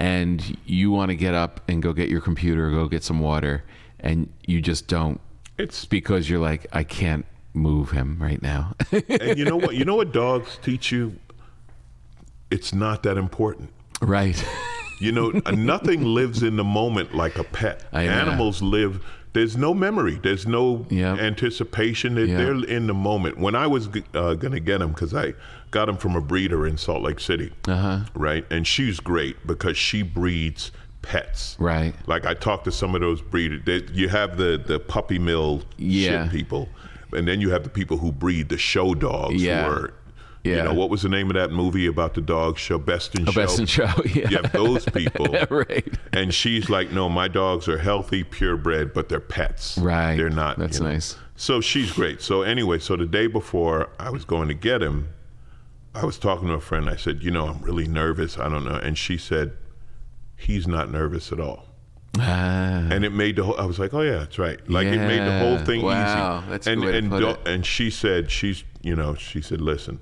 and you want to get up and go get your computer, go get some water, and you just don't. It's because you're like, I can't move him right now. And you know what? You know what dogs teach you? It's not that important. Right. You know, nothing lives in the moment like a pet. Animals live. There's no memory. There's no anticipation. They're in the moment. When I was going to get him, because I got him from a breeder in Salt Lake City, right? And she's great because she breeds pets. Right. Like I talked to some of those breeders. You have the puppy mill shit people, and then you have the people who breed the show dogs who are, you know, what was the name of that movie about the dog show? Best in Show. Best in Show, yeah. You have those people. Right. And she's like, no, my dogs are healthy, purebred, but they're pets. Right. They're not. That's nice. So she's great. So anyway, so the day before I was going to get him, I was talking to a friend. I said, you know, I'm really nervous. I don't know. And she said, he's not nervous at all. And it made the whole, I was like, oh yeah, that's right. Like it made the whole thing easy. That's a good way to put it. And she said, she said, listen,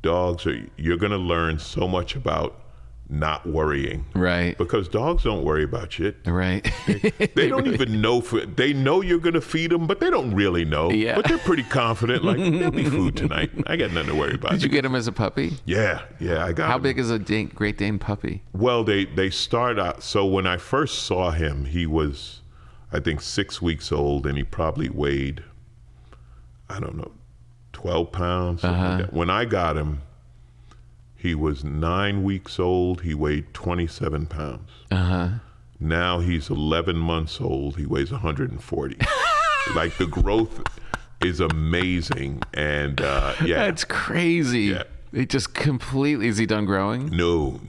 you're going to learn so much about not worrying. Right. Because dogs don't worry about shit. Right. They don't even know. They know you're going to feed them, but they don't really know. Yeah. But they're pretty confident. Like, there'll be food tonight. I got nothing to worry about. Did you get him as a puppy? Yeah. I got him. How big is a Great Dane puppy? Well, they start out. So when I first saw him, he was, I think, 6 weeks old, and he probably weighed, I don't know, 12 pounds. Like that. When I got him, he was 9 weeks old. He weighed 27 pounds. Now he's 11 months old. He weighs 140. Like the growth is amazing. And that's crazy. Yeah. It just completely, is he done growing? No.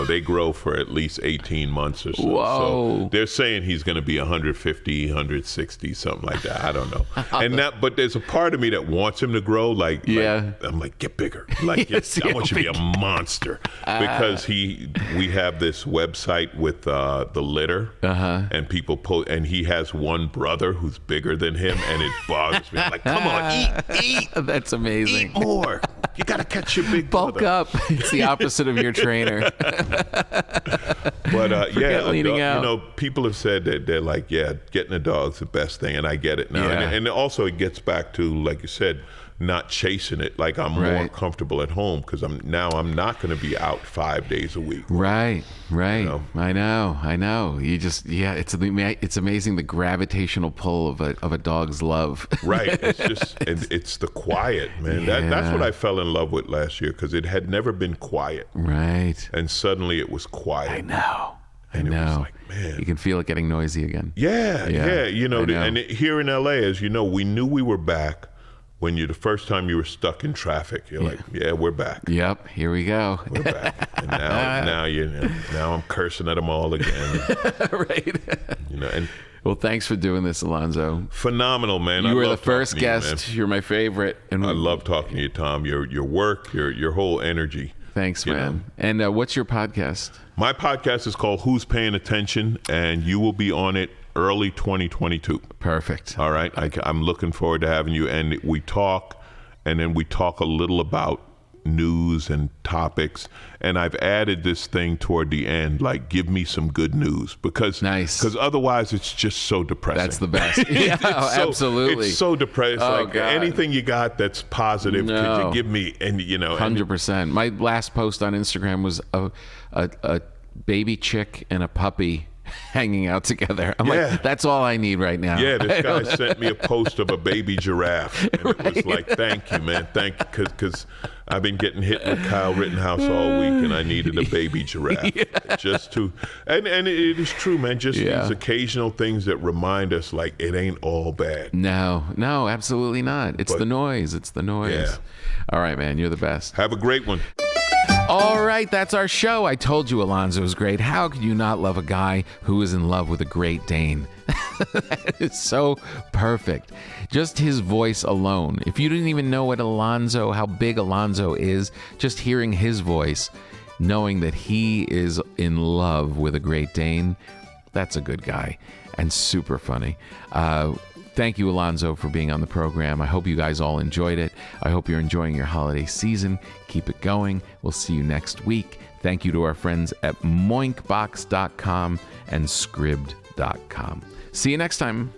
They grow for at least 18 months or so. Whoa. So they're saying he's going to be 150, 160, something like that. I don't know. But there's a part of me that wants him to grow. Like I'm like, get bigger. Like, I want you to be a monster. Because we have this website with the litter, and people post, and he has one brother who's bigger than him, and it bothers me. I'm like, come on, eat. That's amazing. Eat more. You got to catch your big bulk brother. Up. It's the opposite of your trainer. But leaning out. You know, people have said that they're like, getting a dog's the best thing, and I get it now. And also it gets back to, like you said, not chasing it. Like I'm more comfortable at home because I'm not going to be out 5 days a week. Right. You know? I know. You just it's amazing the gravitational pull of a dog's love. Right. It's just it's the quiet, man. That's what I fell in love with last year because it had never been quiet. Right. And suddenly it was quiet. I know. And I know. It was like, man. You can feel it getting noisy again. Yeah. You know, and here in LA, as you know, we knew we were back when the first time you were stuck in traffic. You're like, yeah, we're back. Yep, here we go. We're back. And now I'm cursing at them all again. Right. You know, and well, thanks for doing this, Alonzo. Phenomenal, man. You were the first guest. You're my favorite. And I love talking to you, Tom. Your work, your whole energy. Thanks, man. And what's your podcast? My podcast is called Who's Paying Attention, and you will be on it early 2022. Perfect. All right. I'm looking forward to having you. And we talk, and then we talk a little about news and topics. And I've added this thing toward the end, like, give me some good news, because otherwise it's just so depressing. That's the best. Yeah, absolutely. It's so depressing. Oh, like, God. Anything you got that's positive, could you give me? And 100%. My last post on Instagram was a baby chick and a puppy hanging out together. I'm like, that's all I need right now. Yeah, this guy sent me a post of a baby giraffe, and it was like, thank you, man, thank you, because I've been getting hit with Kyle Rittenhouse all week, and I needed a baby giraffe just to, and it is true, man. Just these occasional things that remind us, like, it ain't all bad. No, absolutely not. It's the noise. It's the noise. Yeah. All right, man, you're the best. Have a great one. All right, that's our show. I told you Alonzo was great. How could you not love a guy who is in love with a Great Dane? That is so perfect. Just his voice alone. If you didn't even know how big Alonzo is, just hearing his voice, knowing that he is in love with a Great Dane, that's a good guy and super funny. Thank you, Alonzo, for being on the program. I hope you guys all enjoyed it. I hope you're enjoying your holiday season. Keep it going. We'll see you next week. Thank you to our friends at moinkbox.com and scribd.com. See you next time.